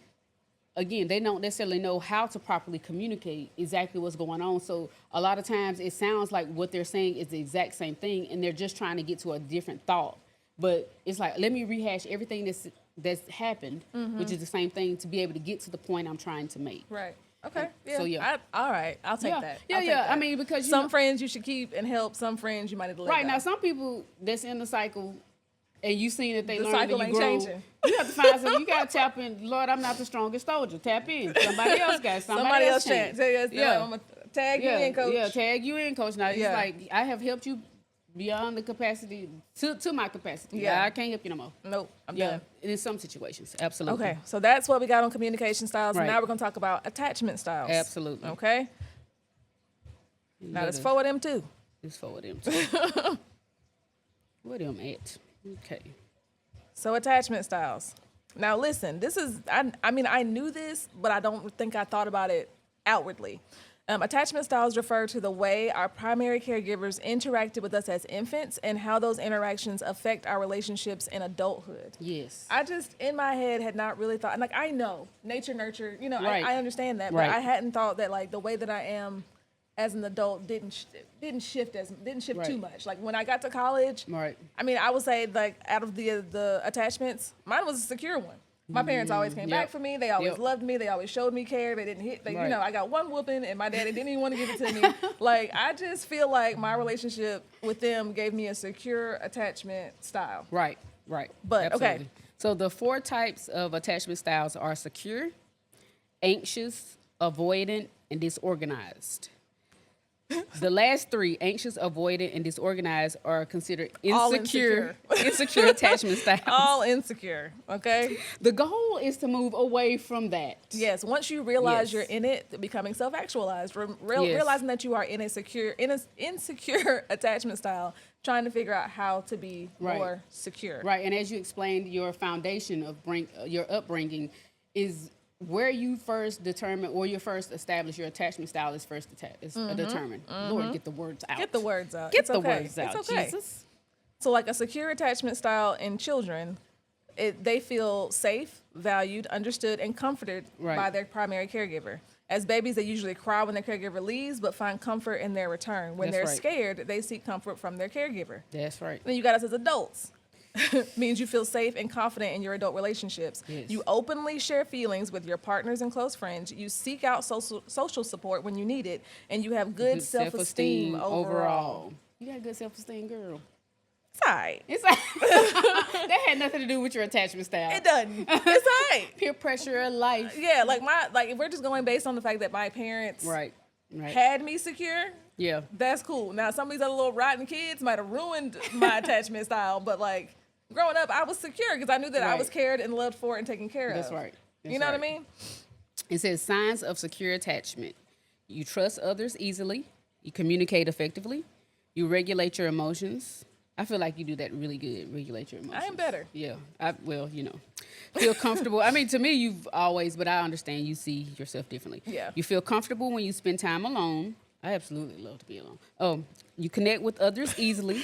Speaker 2: Again, they don't necessarily know how to properly communicate exactly what's going on. So a lot of times it sounds like what they're saying is the exact same thing, and they're just trying to get to a different thought. But it's like, let me rehash everything that's happened, which is the same thing, to be able to get to the point I'm trying to make.
Speaker 1: Right. Okay. Yeah.
Speaker 2: So, yeah.
Speaker 1: All right. I'll take that.
Speaker 2: Yeah,
Speaker 1: I'll take
Speaker 2: yeah.
Speaker 1: that.
Speaker 2: I mean, because
Speaker 1: some friends you should keep and help. Some friends you might need to let
Speaker 2: right
Speaker 1: go.
Speaker 2: now, some people that's in the cycle, and you seen that they
Speaker 1: The
Speaker 2: learned
Speaker 1: cycle
Speaker 2: and
Speaker 1: ain't
Speaker 2: you grow.
Speaker 1: changing.
Speaker 2: You have to find something. You got to tap in. Lord, I'm not the strongest soldier. Tap in. Somebody else got
Speaker 1: Somebody else
Speaker 2: changed.
Speaker 1: changed. I'm gonna tag you in, coach.
Speaker 2: Yeah, tag you in, coach. Now it's
Speaker 1: Yeah.
Speaker 2: like I have helped you beyond the capacity to my capacity.
Speaker 1: Yeah.
Speaker 2: I can't help you no more.
Speaker 1: Nope. I'm
Speaker 2: Yeah,
Speaker 1: done.
Speaker 2: in some situations, absolutely.
Speaker 1: Okay. So that's what we got on communication styles.
Speaker 2: Right.
Speaker 1: Now we're gonna talk about attachment styles.
Speaker 2: Absolutely.
Speaker 1: Okay. Now there's 4 of them too.
Speaker 2: It's 4 of them. Too. Where them at? Okay.
Speaker 1: So attachment styles. Now listen, this is, I knew this, but I don't think I thought about it outwardly. Attachment styles refer to the way our primary caregivers interacted with us as infants and how those interactions affect our relationships in adulthood.
Speaker 2: Yes.
Speaker 1: I just, in my head, had not really thought, like, I know, nature, nurture,
Speaker 2: Right.
Speaker 1: I understand that, but
Speaker 2: Right.
Speaker 1: I hadn't thought that, like, the way that I am as an adult didn't shift too
Speaker 2: Right.
Speaker 1: much. Like, when I got to college,
Speaker 2: Right.
Speaker 1: I would say, like, out of the attachments, mine was a secure one. My parents always came back
Speaker 2: Yep.
Speaker 1: for me. They always
Speaker 2: Yep.
Speaker 1: loved me. They always showed me care. They didn't hit.
Speaker 2: Right.
Speaker 1: I got one whooping, and my daddy didn't even want to give it to me. Like, I just feel like my relationship with them gave me a secure attachment style.
Speaker 2: Right. Right.
Speaker 1: But, okay.
Speaker 2: Absolutely. So the 4 types of attachment styles are secure, anxious, avoidant, and disorganized. The last 3, anxious, avoidant, and disorganized, are considered
Speaker 1: All
Speaker 2: insecure attachment styles.
Speaker 1: All insecure, okay?
Speaker 2: The goal is to move away from that.
Speaker 1: Yes, once you realize
Speaker 2: Yes.
Speaker 1: you're in it, becoming self-actualized,
Speaker 2: Yes.
Speaker 1: realizing that you are in an insecure attachment style, trying to figure out how to be
Speaker 2: Right.
Speaker 1: more secure.
Speaker 2: Right, and as you explained, your foundation of your upbringing is where you first determine or you first establish your attachment style is first determined. Lord, get the words out.
Speaker 1: Get the words out.
Speaker 2: Get
Speaker 1: It's
Speaker 2: the
Speaker 1: okay.
Speaker 2: words out,
Speaker 1: It's okay.
Speaker 2: Jesus.
Speaker 1: So, like a secure attachment style in children, they feel safe, valued, understood, and comforted
Speaker 2: Right.
Speaker 1: by their primary caregiver. As babies, they usually cry when their caregiver leaves, but find comfort in their return. When
Speaker 2: That's
Speaker 1: they're
Speaker 2: right.
Speaker 1: scared, they seek comfort from their caregiver.
Speaker 2: That's right.
Speaker 1: Then you got us as adults. Means you feel safe and confident in your adult relationships.
Speaker 2: Yes.
Speaker 1: You openly share feelings with your partners and close friends. You seek out social support when you need it, and you have good self-esteem overall.
Speaker 2: You got good self-esteem, girl.
Speaker 1: It's all right.
Speaker 2: It's that had nothing to do with your attachment style.
Speaker 1: It doesn't. It's all right.
Speaker 2: Peer pressure of life.
Speaker 1: Yeah, if we're just going based on the fact that my parents
Speaker 2: Right.
Speaker 1: had me secure,
Speaker 2: Yeah.
Speaker 1: that's cool. Now, some of these other little rotten kids might have ruined my attachment style, but like growing up, I was secure because I knew that I was cared and loved for and taken care of.
Speaker 2: That's right. That's
Speaker 1: you know
Speaker 2: right.
Speaker 1: what I mean?
Speaker 2: It says signs of secure attachment. You trust others easily. You communicate effectively. You regulate your emotions. I feel like you do that really good. Regulate your emotions.
Speaker 1: I am better.
Speaker 2: Yeah. Feel comfortable. I mean, to me, you've always, but I understand you see yourself differently.
Speaker 1: Yeah.
Speaker 2: You feel comfortable when you spend time alone. I absolutely love to be alone. Oh, you connect with others easily.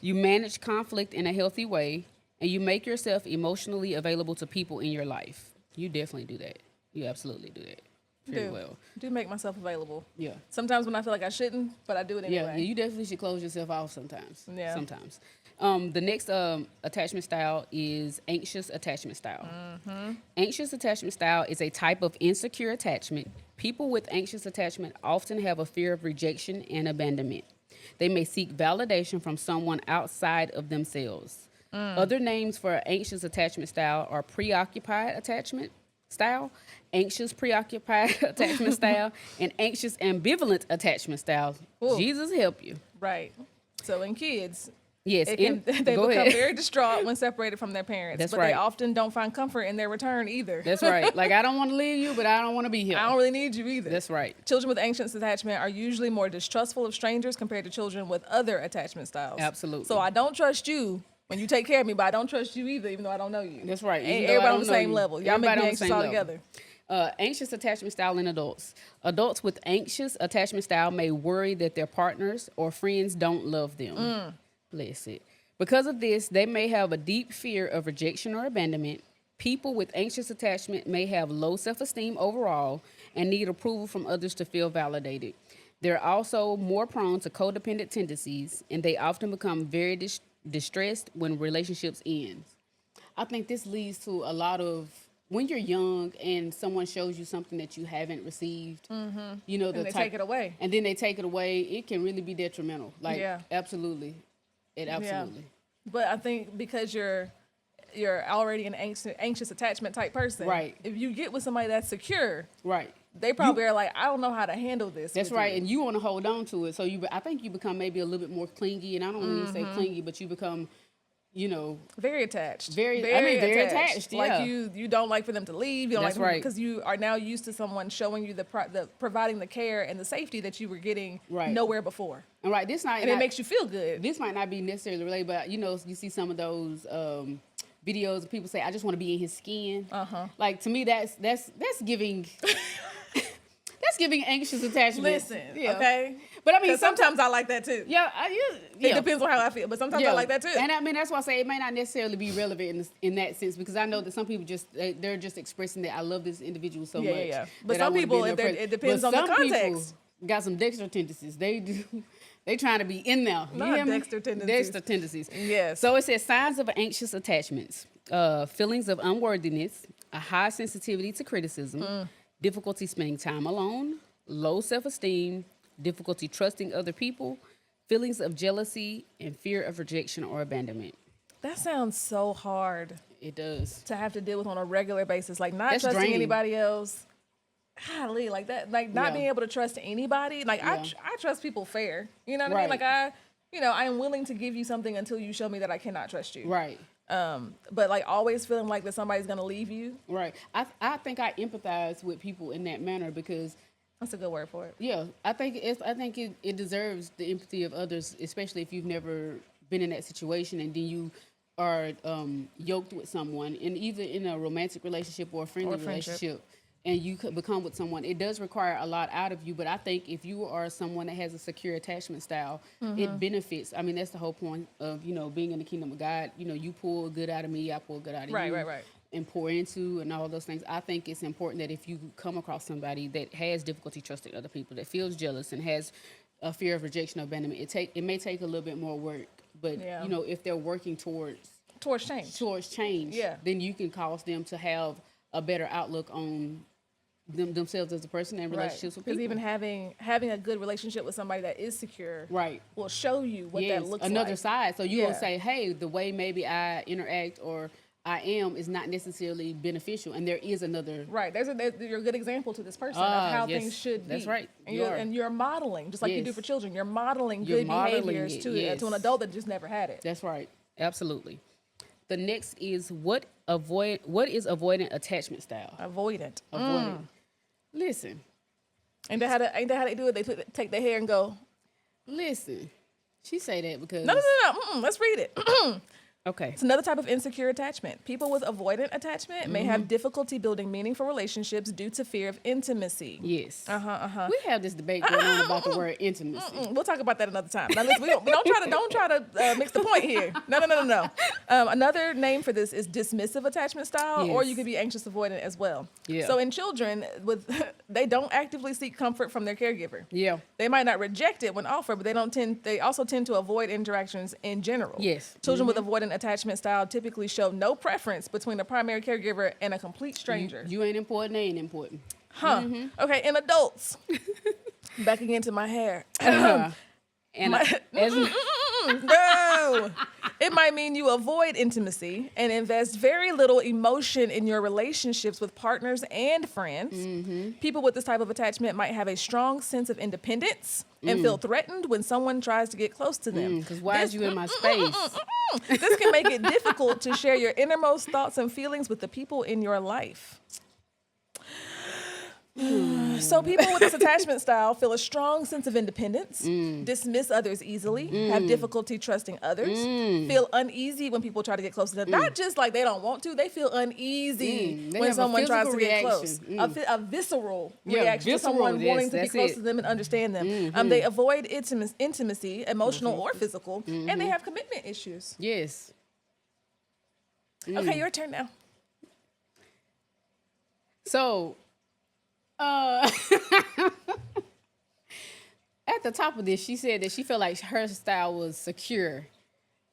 Speaker 2: You manage conflict in a healthy way, and you make yourself emotionally available to people in your life. You definitely do that. You absolutely do that. Very well.
Speaker 1: Do make myself available.
Speaker 2: Yeah.
Speaker 1: Sometimes when I feel like I shouldn't, but I do it anyway.
Speaker 2: Yeah, you definitely should close yourself off sometimes.
Speaker 1: Yeah.
Speaker 2: Sometimes. The next attachment style is anxious attachment style. Mm-hmm. Anxious attachment style is a type of insecure attachment. People with anxious attachment often have a fear of rejection and abandonment. They may seek validation from someone outside of themselves. Other names for anxious attachment style are preoccupied attachment style, anxious preoccupied attachment style, and anxious ambivalent attachment style.
Speaker 1: Ooh.
Speaker 2: Jesus help you.
Speaker 1: Right. So in kids,
Speaker 2: Yes,
Speaker 1: they
Speaker 2: go
Speaker 1: become
Speaker 2: ahead.
Speaker 1: very distraught when separated from their parents.
Speaker 2: That's
Speaker 1: but
Speaker 2: right.
Speaker 1: they often don't find comfort in their return either.
Speaker 2: That's right. Like, I don't want to leave you, but I don't want to be here.
Speaker 1: I don't really need you either.
Speaker 2: That's right.
Speaker 1: Children with anxious attachment are usually more distrustful of strangers compared to children with other attachment styles.
Speaker 2: Absolutely.
Speaker 1: So I don't trust you when you take care of me, but I don't trust you either, even though I don't know you.
Speaker 2: That's right.
Speaker 1: Ain't
Speaker 2: Even though I
Speaker 1: everybody on
Speaker 2: don't
Speaker 1: the
Speaker 2: know
Speaker 1: same
Speaker 2: you.
Speaker 1: level. Y'all make
Speaker 2: Everybody
Speaker 1: me
Speaker 2: on the
Speaker 1: anxious
Speaker 2: same
Speaker 1: all
Speaker 2: level.
Speaker 1: together.
Speaker 2: Anxious attachment style in adults. Adults with anxious attachment style may worry that their partners or friends don't love them. Bless it. Because of this, they may have a deep fear of rejection or abandonment. People with anxious attachment may have low self-esteem overall and need approval from others to feel validated. They're also more prone to codependent tendencies, and they often become very distressed when relationships end. I think this leads to a lot of when you're young and someone shows you something that you haven't received, you know,
Speaker 1: And they take it away.
Speaker 2: and then they take it away. It can really be detrimental. Like,
Speaker 1: Yeah.
Speaker 2: absolutely, absolutely.
Speaker 1: But I think because you're already an anxious attachment type person,
Speaker 2: Right.
Speaker 1: If you get with somebody that's secure,
Speaker 2: Right.
Speaker 1: they probably are like, I don't know how to handle this.
Speaker 2: That's
Speaker 1: with
Speaker 2: right,
Speaker 1: you.
Speaker 2: and you want to hold on to it. So I think you become maybe a little bit more clingy, and I don't want to say clingy, but you become, you know,
Speaker 1: Very attached.
Speaker 2: Very attached, yeah.
Speaker 1: Like you don't like for them to leave. You don't
Speaker 2: That's
Speaker 1: like
Speaker 2: right.
Speaker 1: because you are now used to someone showing you the providing the care and the safety that you were getting
Speaker 2: Right.
Speaker 1: nowhere before,
Speaker 2: and right, this night,
Speaker 1: and it makes you feel good.
Speaker 2: this might not be necessarily related, but you know, you see some of those videos of people say, "I just want to be in his skin." Like, to me, that's giving that's giving anxious attachment.
Speaker 1: Listen,
Speaker 2: Yeah.
Speaker 1: okay.
Speaker 2: But I mean,
Speaker 1: 'Cause sometimes I like that too.
Speaker 2: yeah,
Speaker 1: It depends on how I feel, but sometimes I like that too.
Speaker 2: And I mean, that's why I say it may not necessarily be relevant in that sense, because I know that some people they're just expressing that I love this individual so much.
Speaker 1: Yeah. But
Speaker 2: that I
Speaker 1: some
Speaker 2: wanna be
Speaker 1: people,
Speaker 2: in their
Speaker 1: it
Speaker 2: presence.
Speaker 1: depends
Speaker 2: But
Speaker 1: on the
Speaker 2: some people
Speaker 1: context.
Speaker 2: got some Dexter tendencies. They do. They trying to be in there. You
Speaker 1: Not
Speaker 2: hear me?
Speaker 1: Dexter tendencies.
Speaker 2: Dexter tendencies.
Speaker 1: Yes.
Speaker 2: So it says signs of anxious attachments: feelings of unworthiness, a high sensitivity to criticism, difficulty spending time alone, low self-esteem, difficulty trusting other people, feelings of jealousy, and fear of rejection or abandonment.
Speaker 1: That sounds so hard
Speaker 2: It does.
Speaker 1: to have to deal with on a regular basis. Like not
Speaker 2: That's
Speaker 1: trusting
Speaker 2: draining.
Speaker 1: anybody else. Golly, like that, like not
Speaker 2: Yeah.
Speaker 1: being able to trust anybody. Like
Speaker 2: Yeah.
Speaker 1: I trust people fair. You know what I mean?
Speaker 2: Right.
Speaker 1: Like I am willing to give you something until you show me that I cannot trust you.
Speaker 2: Right.
Speaker 1: But like always feeling like that somebody's gonna leave you.
Speaker 2: Right. I think I empathize with people in that manner because,
Speaker 1: That's a good word for it.
Speaker 2: yeah, I think it deserves the empathy of others, especially if you've never been in that situation and then you are yoked with someone, and either in a romantic relationship or a friendly
Speaker 1: Or friendship.
Speaker 2: relationship, and you could become with someone, it does require a lot out of you. But I think if you are someone that has a secure attachment style, it benefits. I mean, that's the whole point of, being in the kingdom of God. You pull good out of me, I pull good out of you.
Speaker 1: Right.
Speaker 2: And pour into and all those things. I think it's important that if you come across somebody that has difficulty trusting other people, that feels jealous and has a fear of rejection or abandonment, it may take a little bit more work. But, if they're working towards change, then you can cause them to have a better outlook on themselves as a person and relationships with people.
Speaker 1: Because even having a good relationship with somebody that is secure, will show you what that looks like.
Speaker 2: Another side. So you will say, hey, the way maybe I interact or I am is not necessarily beneficial, and there is another.
Speaker 1: Right. You're a good example to this person of how things should be.
Speaker 2: That's right.
Speaker 1: And you're modeling, just like you do for children. You're modeling good behaviors to an adult that just never had it.
Speaker 2: That's right. Absolutely. The next is what is avoidant attachment style?
Speaker 1: Avoidant.
Speaker 2: Listen.
Speaker 1: Ain't that how they do it? They take their hair and go.
Speaker 2: Listen. She say that because
Speaker 1: No. Let's read it.
Speaker 2: Okay.
Speaker 1: It's another type of insecure attachment. People with avoidant attachment may have difficulty building meaningful relationships due to fear of intimacy.
Speaker 2: Yes. We have this debate going on about the word intimacy.
Speaker 1: We'll talk about that another time. Now, listen, we don't try to mix the point here. No. Another name for this is dismissive attachment style, or you could be anxious avoidant as well.
Speaker 2: Yeah.
Speaker 1: So in children, they don't actively seek comfort from their caregiver.
Speaker 2: Yeah.
Speaker 1: They might not reject it when offered, but they also tend to avoid interactions in general.
Speaker 2: Yes.
Speaker 1: Children with avoidant attachment style typically show no preference between a primary caregiver and a complete stranger.
Speaker 2: You ain't important, they ain't important.
Speaker 1: Okay, in adults. Back again to my hair.
Speaker 2: And
Speaker 1: No. It might mean you avoid intimacy and invest very little emotion in your relationships with partners and friends. People with this type of attachment might have a strong sense of independence and feel threatened when someone tries to get close to them.
Speaker 2: Because why is you in my space?
Speaker 1: This can make it difficult to share your innermost thoughts and feelings with the people in your life. So people with this attachment style feel a strong sense of independence, dismiss others easily, have difficulty trusting others, feel uneasy when people try to get close to them. Not just like they don't want to, they feel uneasy when someone tries to get close. A visceral reaction to someone wanting to be close to them and understand them. They avoid intimacy, emotional or physical, and they have commitment issues.
Speaker 2: Yes.
Speaker 1: Okay, your turn now.
Speaker 2: So, at the top of this, she said that she felt like her style was secure.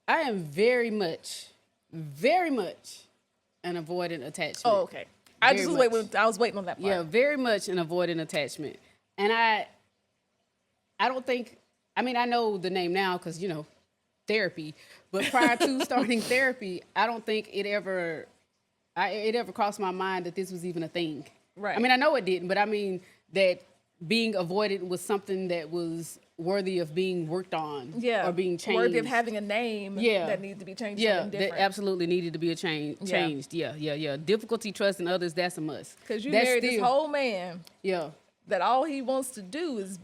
Speaker 2: I am very much an avoidant attachment.
Speaker 1: Oh, okay. I was waiting on that part.
Speaker 2: Yeah, very much an avoidant attachment. And I don't think, I know the name now because, therapy. But prior to starting therapy, I don't think it ever crossed my mind that this was even a thing.
Speaker 1: Right.
Speaker 2: I know it didn't, but that being avoided was something that was worthy of being worked on or being changed.
Speaker 1: Worthy of having a name that needed to be changed to something different.
Speaker 2: That absolutely needed to be changed. Yeah. Difficulty trusting others, that's a must.
Speaker 1: Because you married this whole man that all he wants to do is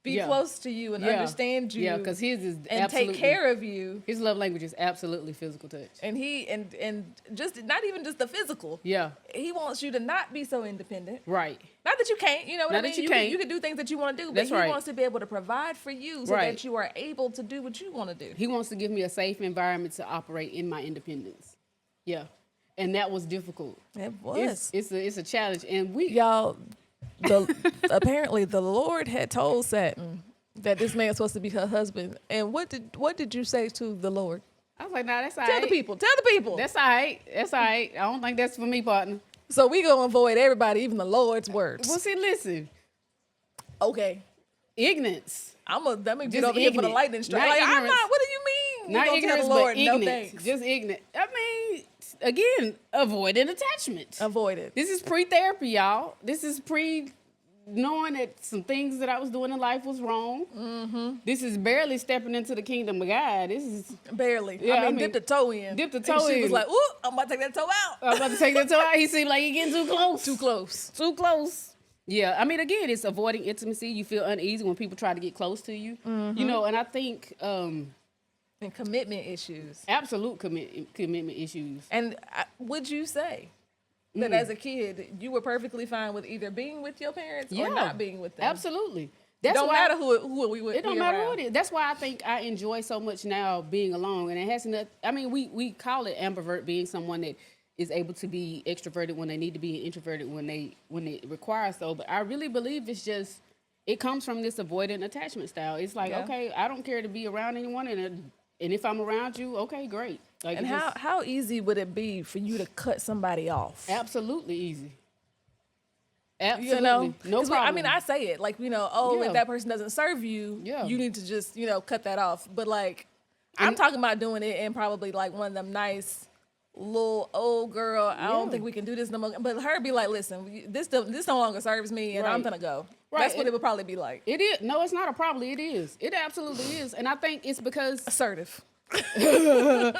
Speaker 1: be close to you and understand you.
Speaker 2: Yeah, because his is
Speaker 1: and take care of you.
Speaker 2: His love language is absolutely physical touch.
Speaker 1: And he and just not even just the physical.
Speaker 2: Yeah.
Speaker 1: He wants you to not be so independent.
Speaker 2: Right.
Speaker 1: Not that you can't, you know what I mean?
Speaker 2: That you can't.
Speaker 1: You can do things that you want to do, but he wants to be able to provide for you so that you are able to do what you want to do.
Speaker 2: He wants to give me a safe environment to operate in my independence. Yeah. And that was difficult.
Speaker 1: It was.
Speaker 2: It's a challenge. And
Speaker 1: apparently the Lord had told Satin that this man's supposed to be her husband. And what did you say to the Lord?
Speaker 2: I was like, nah, that's all right.
Speaker 1: Tell the people.
Speaker 2: That's all right. I don't think that's for me, partner.
Speaker 1: So we gonna avoid everybody, even the Lord's words.
Speaker 2: Well, see, listen.
Speaker 1: Okay.
Speaker 2: Ignorance.
Speaker 1: Let me get over here for the lightning strike. I'm not. What do you mean?
Speaker 2: Not ignorance,
Speaker 1: Lord,
Speaker 2: but ignorance.
Speaker 1: No thanks.
Speaker 2: Just ignorant. Again, avoiding attachment.
Speaker 1: Avoid it.
Speaker 2: This is pre-therapy, y'all. This is knowing that some things that I was doing in life was wrong. Mm-hmm. This is barely stepping into the kingdom of God. This is
Speaker 1: barely. Yeah, dipped a toe in.
Speaker 2: Dipped a toe in.
Speaker 1: She was like, "Ooh, I'm about to take that toe out."
Speaker 2: I'm about to take that toe out. He seemed like he getting too close.
Speaker 1: Too close.
Speaker 2: Yeah, again, it's avoiding intimacy. You feel uneasy when people try to get close to you. Mm-hmm. And I think
Speaker 1: and commitment issues.
Speaker 2: Absolute commitment issues.
Speaker 1: And would you say that as a kid you were perfectly fine with either being with your parents or not being with them.
Speaker 2: Absolutely.
Speaker 1: It don't matter who we
Speaker 2: It don't matter who it is. That's why I think I enjoy so much now being alone. And it has not. I mean, we call it ambivert, being someone that is able to be extroverted when they need to be, and introverted when it requires so. But I really believe it's just it comes from this avoidant attachment style. It's like, okay, I don't care to be around anyone, and if I'm around you, okay, great. Like,
Speaker 1: and how easy would it be for you to cut somebody off?
Speaker 2: Absolutely easy. Absolutely.
Speaker 1: You know,
Speaker 2: no problem.
Speaker 1: I mean, I say it like, if that person doesn't serve you, you need to just, cut that off. But like, I'm talking about doing it in probably like one of them nice little old girl. I don't think we can do this no more. But her be like, listen, this no longer serves me, and I'm gonna go. Right. That's what it would probably be like.
Speaker 2: It is. No, it's not a probably. It is. It absolutely is. And I think it's because
Speaker 1: assertive.
Speaker 2: You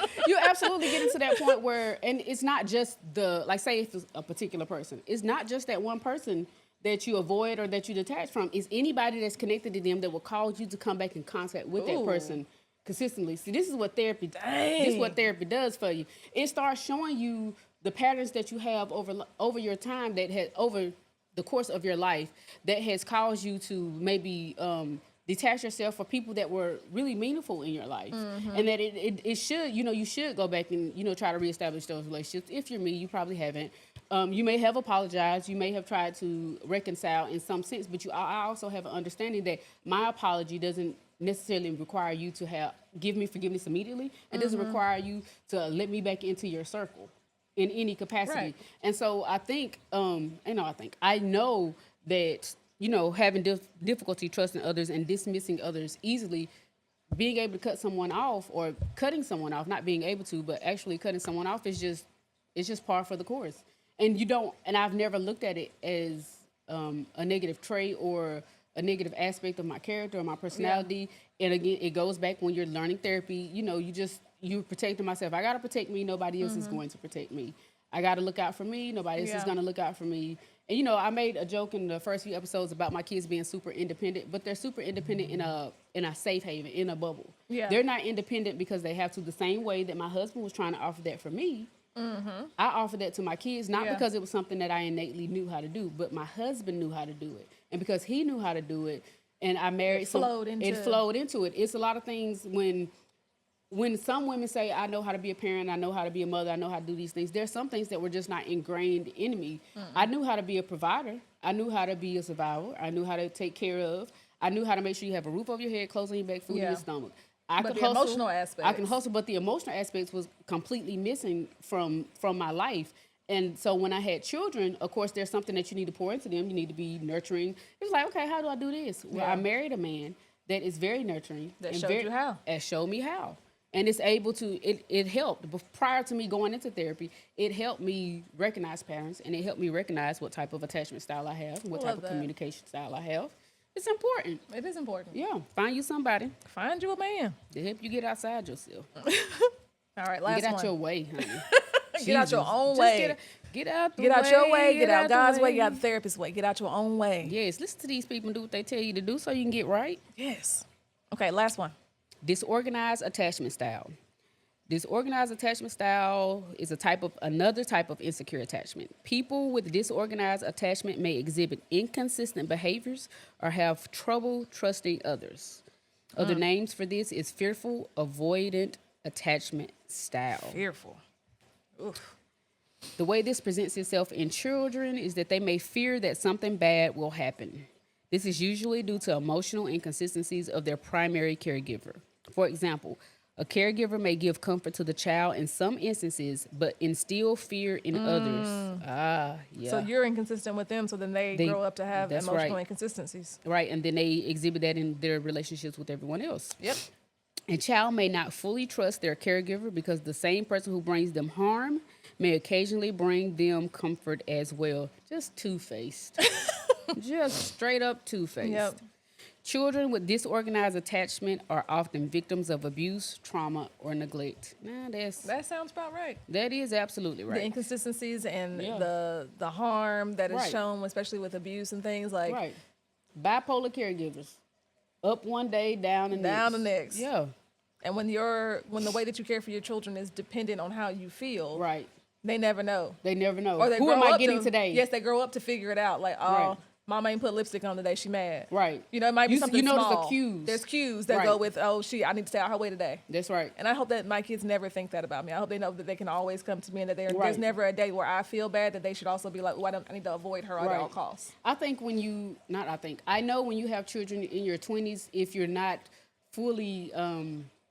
Speaker 2: absolutely get into that point where, and it's not just say if it's a particular person, it's not just that one person that you avoid or that you detach from. It's anybody that's connected to them that will cause you to come back in contact with that person consistently. See, this is what therapy does for you. It starts showing you the patterns that you have over your time, that has over the course of your life, that has caused you to maybe detach yourself from people that were really meaningful in your life. And that it should, you should go back and, try to reestablish those relationships. If you're me, you probably haven't. You may have apologized. You may have tried to reconcile in some sense, but I also have an understanding that my apology doesn't necessarily require you to give me forgiveness immediately. It doesn't require you to let me back into your circle in any capacity. Right. And so I think, I know that, having difficulty trusting others and dismissing others easily, being able to cut someone off, or cutting someone off, not being able to, but actually cutting someone off is just par for the course. And I've never looked at it as a negative trait or a negative aspect of my character or my personality. Yeah. And again, it goes back when you're learning therapy, you're protecting myself. I got to protect me. Nobody else is going to protect me. I got to look out for me. Nobody else is going to look out for me. And, I made a joke in the first few episodes about my kids being super independent, but they're super independent in a safe haven, in a bubble. Yeah. They're not independent because they have to, the same way that my husband was trying to offer that for me. I offered that to my kids, not because it was something that I innately knew how to do, but my husband knew how to do it. And because he knew how to do it, and I married, it flowed into it. It's a lot of things when some women say, I know how to be a parent, I know how to be a mother, I know how to do these things, there's some things that were just not ingrained in me. I knew how to be a provider. I knew how to be a survivor. I knew how to take care of. I knew how to make sure you have a roof over your head, clothes on your back, food in your stomach. I can hustle, but the emotional aspects was completely missing from my life. And so when I had children, of course, there's something that you need to pour into them. You need to be nurturing. It's like, okay, how do I do this? Well, I married a man that is very nurturing.
Speaker 1: That showed you how.
Speaker 2: And showed me how. And it's able to, it helped. But prior to me going into therapy, it helped me recognize patterns, and it helped me recognize what type of attachment style I have, what type of communication style I have. It's important.
Speaker 1: It is important.
Speaker 2: Yeah. Find you somebody.
Speaker 1: Find you a man.
Speaker 2: To help you get outside yourself.
Speaker 1: All right, last one.
Speaker 2: Get out your way, honey.
Speaker 1: Get out your own way.
Speaker 2: Get out the
Speaker 1: way. Get out your way. Get out God's way. Get out the therapist's way. Get out your own way.
Speaker 2: Yes. Listen to these people and do what they tell you to do so you can get right.
Speaker 1: Yes. Okay, last one.
Speaker 2: Disorganized attachment style. Disorganized attachment style is another type of insecure attachment. People with disorganized attachment may exhibit inconsistent behaviors or have trouble trusting others. Other names for this is fearful, avoidant attachment style.
Speaker 1: Fearful. Oof.
Speaker 2: The way this presents itself in children is that they may fear that something bad will happen. This is usually due to emotional inconsistencies of their primary caregiver. For example, a caregiver may give comfort to the child in some instances, but instill fear in others.
Speaker 1: So you're inconsistent with them, so then they grow up to have emotional inconsistencies.
Speaker 2: Right, and then they exhibit that in their relationships with everyone else.
Speaker 1: Yep.
Speaker 2: A child may not fully trust their caregiver because the same person who brings them harm may occasionally bring them comfort as well. Just two-faced. Just straight up two-faced. Yep. Children with disorganized attachment are often victims of abuse, trauma, or neglect.
Speaker 1: That sounds about right.
Speaker 2: That is absolutely right.
Speaker 1: The inconsistencies and the harm that is shown, especially with abuse and things like.
Speaker 2: Right. Bipolar caregivers. Up one day, down the next.
Speaker 1: Down the next.
Speaker 2: Yeah.
Speaker 1: And when the way that you care for your children is dependent on how you feel.
Speaker 2: Right.
Speaker 1: They never know.
Speaker 2: They never know.
Speaker 1: Or they
Speaker 2: Who
Speaker 1: grow
Speaker 2: am I
Speaker 1: up
Speaker 2: getting
Speaker 1: to,
Speaker 2: today?
Speaker 1: Yes, they grow up to figure it out. Like, oh,
Speaker 2: Right.
Speaker 1: mama ain't put lipstick on today. She mad.
Speaker 2: Right.
Speaker 1: You know, it might be something
Speaker 2: notice
Speaker 1: small.
Speaker 2: the cues.
Speaker 1: There's cues that
Speaker 2: Right.
Speaker 1: go with, oh, I need to stay out her way today.
Speaker 2: That's right.
Speaker 1: And I hope that my kids never think that about me. I hope they know that they can always come to me and that there's
Speaker 2: Right.
Speaker 1: never a day where I feel bad, that they should also be like, oh, I need to avoid her at all costs.
Speaker 2: I think I know when you have children in your 20s, if you're not fully,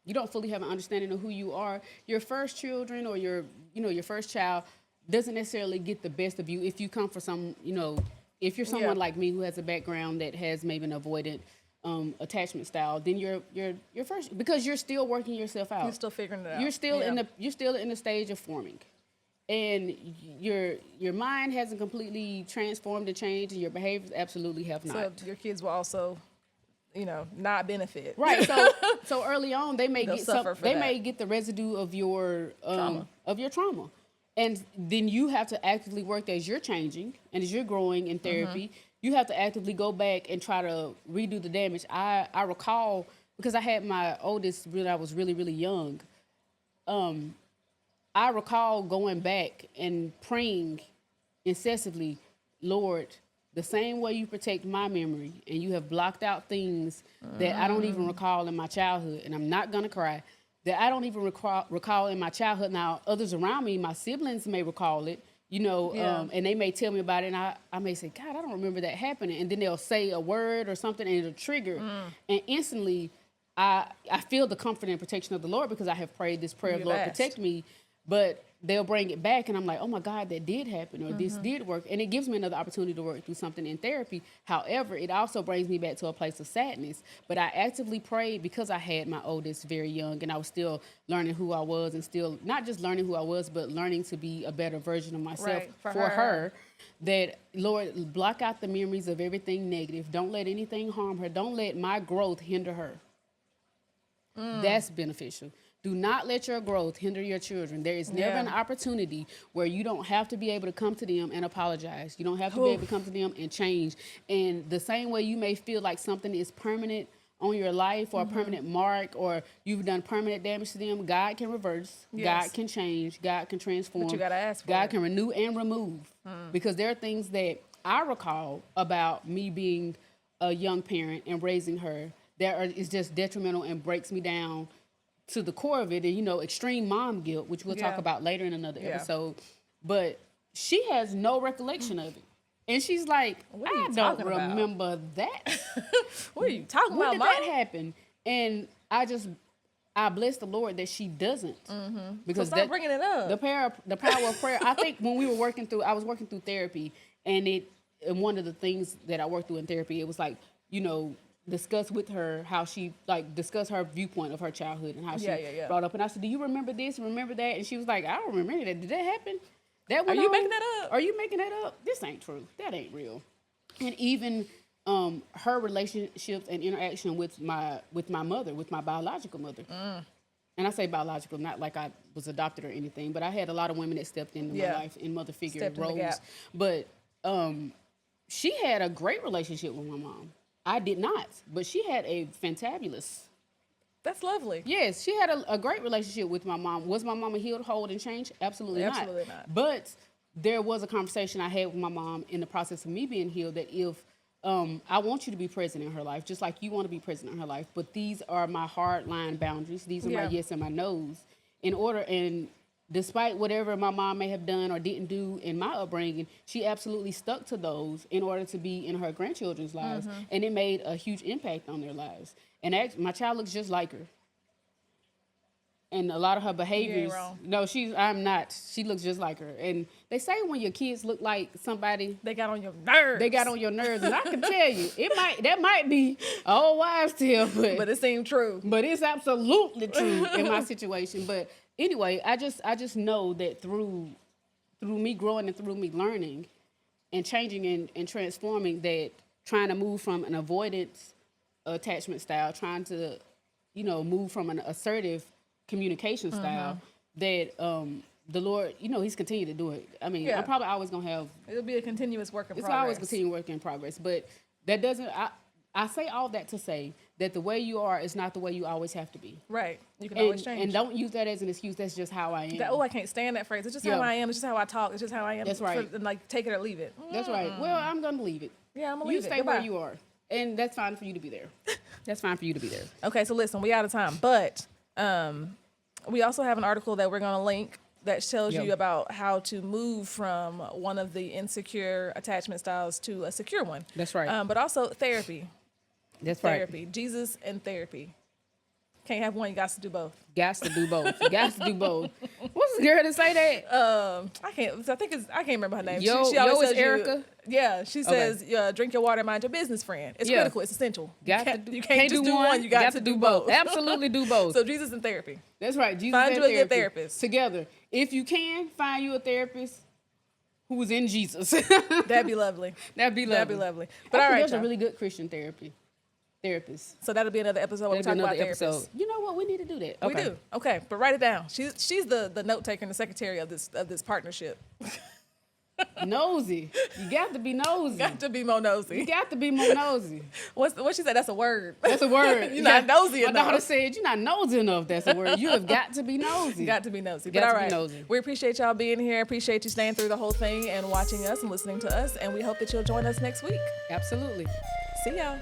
Speaker 2: you don't fully have an understanding of who you are, your first children or your first child doesn't necessarily get the best of you if you come from if you're someone like me who has a background that has maybe an avoidant attachment style, then you're first, because you're still working yourself out.
Speaker 1: You're still figuring it out.
Speaker 2: You're still in the stage of forming, and your mind hasn't completely transformed and changed, and your behaviors absolutely have not.
Speaker 1: So your kids will also, not benefit.
Speaker 2: Right. So early on, they may get the residue of your trauma. And then you have to actively work as you're changing and as you're growing in therapy. You have to actively go back and try to redo the damage. I recall, because I had my oldest when I was really, really young. I recall going back and praying incessantly, Lord, the same way you protect my memory and you have blocked out things that I don't even recall in my childhood, and I'm not gonna cry, that I don't even recall in my childhood. Now, others around me, my siblings may recall it, and they may tell me about it, and I may say, God, I don't remember that happening. And then they'll say a word or something, and it'll trigger. And instantly, I feel the comfort and protection of the Lord, because I have prayed this prayer of, Lord, protect me. But they'll bring it back, and I'm like, oh my God, that did happen, or this did work. And it gives me another opportunity to work through something in therapy. However, it also brings me back to a place of sadness. But I actively prayed, because I had my oldest very young, and I was still learning who I was, and still not just learning who I was, but learning to be a better version of myself for her. That, Lord, block out the memories of everything negative. Don't let anything harm her. Don't let my growth hinder her. That's beneficial. Do not let your growth hinder your children. There is never an opportunity where you don't have to be able to come to them and apologize. You don't have to be able to come to them and change. And the same way you may feel like something is permanent on your life, or a permanent mark, or you've done permanent damage to them, God can reverse. God can change. God can transform.
Speaker 1: But you got to ask for
Speaker 2: God
Speaker 1: it.
Speaker 2: can renew and remove. Because there are things that I recall about me being a young parent and raising her that is just detrimental and breaks me down to the core of it. And, extreme mom guilt, which we'll talk about later in another episode. But she has no recollection of it. And she's like, I don't remember that.
Speaker 1: What are you talking about,
Speaker 2: When did that happen? And I bless the Lord that she doesn't. Because
Speaker 1: so stop bringing it up.
Speaker 2: The power of prayer. I think when I was working through therapy, and one of the things that I worked through in therapy, it was like, discuss with her how she discuss her viewpoint of her childhood and how she brought up. And I said, do you remember this? Remember that? And she was like, I don't remember any of that. Did that happen? Are
Speaker 1: you making that up?
Speaker 2: Are you making that up? This ain't true. That ain't real. And even her relationships and interaction with my mother, with my biological mother. And I say biological, not like I was adopted or anything, but I had a lot of women that stepped into my life in mother figure roles. But she had a great relationship with my mom. I did not, but she had a fantabulous.
Speaker 1: That's lovely.
Speaker 2: Yes, she had a great relationship with my mom. Was my mama healed, whole, and changed? Absolutely not.
Speaker 1: Absolutely not.
Speaker 2: But there was a conversation I had with my mom in the process of me being healed, that if I want you to be present in her life, just like you want to be present in her life, but these are my hard line boundaries. These are my yes and my no's. And despite whatever my mom may have done or didn't do in my upbringing, she absolutely stuck to those in order to be in her grandchildren's lives. And it made a huge impact on their lives. And my child looks just like her. And a lot of her behaviors. No, I'm not. She looks just like her. And they say when your kids look like somebody,
Speaker 1: they got on your nerves.
Speaker 2: They got on your nerves. And I can tell you, that might be an old wives' tale, but
Speaker 1: it seemed true.
Speaker 2: But it's absolutely true in my situation. But anyway, I just know that through me growing and through me learning and changing and transforming, that trying to move from an avoidance attachment style, trying to, move from an assertive communication style, that the Lord, He's continued to do it. I mean, I'm probably always gonna have.
Speaker 1: It'll be a continuous work in progress.
Speaker 2: It's always continuing work in progress, but that doesn't. I say all that to say that the way you are is not the way you always have to be.
Speaker 1: Right. You can always
Speaker 2: And,
Speaker 1: change.
Speaker 2: and don't use that as an excuse. That's just how I am.
Speaker 1: Oh, I can't stand that phrase. It's just
Speaker 2: Yeah.
Speaker 1: how I am. It's just how I talk. It's just how I am.
Speaker 2: That's right.
Speaker 1: And like, take it or leave it.
Speaker 2: That's right. Well, I'm going to leave it.
Speaker 1: Yeah, I'm gonna
Speaker 2: You
Speaker 1: leave it.
Speaker 2: stay where
Speaker 1: Goodbye.
Speaker 2: you are. And that's fine for you to be there. That's fine for you to be there.
Speaker 1: Okay, so listen, we out of time, but we also have an article that we're going to link that tells
Speaker 2: Yeah.
Speaker 1: you about how to move from one of the insecure attachment styles to a secure one.
Speaker 2: That's right.
Speaker 1: But also therapy.
Speaker 2: That's right.
Speaker 1: Therapy. Jesus and therapy. Can't have one. You got to do both.
Speaker 2: Got to do both. Got to do both. What's the girl to say that?
Speaker 1: I can't. I can't remember her name.
Speaker 2: Yo
Speaker 1: always
Speaker 2: is
Speaker 1: tells you-
Speaker 2: Erica?
Speaker 1: Yeah, she says, drink your water, mind your business, friend. It's
Speaker 2: Yeah.
Speaker 1: critical. It's essential.
Speaker 2: Got
Speaker 1: you
Speaker 2: to
Speaker 1: can't,
Speaker 2: do,
Speaker 1: you can't just do one. You got to do both.
Speaker 2: Absolutely do both.
Speaker 1: So Jesus and therapy.
Speaker 2: That's right. Jesus
Speaker 1: Find
Speaker 2: and
Speaker 1: you a good
Speaker 2: therapy
Speaker 1: therapist.
Speaker 2: together. If you can, find you a therapist who is in Jesus.
Speaker 1: That'd be lovely.
Speaker 2: That'd be lovely.
Speaker 1: That'd be lovely. But
Speaker 2: I
Speaker 1: all
Speaker 2: think
Speaker 1: right,
Speaker 2: there's a
Speaker 1: y'all.
Speaker 2: really good Christian therapist.
Speaker 1: So that'll be another episode where we
Speaker 2: That'd
Speaker 1: talk
Speaker 2: be
Speaker 1: about
Speaker 2: another
Speaker 1: therapists.
Speaker 2: episode. You know what? We need to do that.
Speaker 1: We do. Okay, but write it down. She's the note taker and the secretary of this partnership.
Speaker 2: Nosy. You got to be nosy.
Speaker 1: Got to be more nosy.
Speaker 2: You got to be more nosy.
Speaker 1: What she said? That's a word.
Speaker 2: That's a word.
Speaker 1: You're not nosy
Speaker 2: My daughter
Speaker 1: enough.
Speaker 2: said, you're not nosy enough. That's a word. You have got to be nosy.
Speaker 1: Got to be nosy.
Speaker 2: Got
Speaker 1: But all
Speaker 2: to be
Speaker 1: right,
Speaker 2: nosy.
Speaker 1: we appreciate y'all being here. Appreciate you staying through the whole thing and watching us and listening to us. And we hope that you'll join us next week.
Speaker 2: Absolutely.
Speaker 1: See y'all.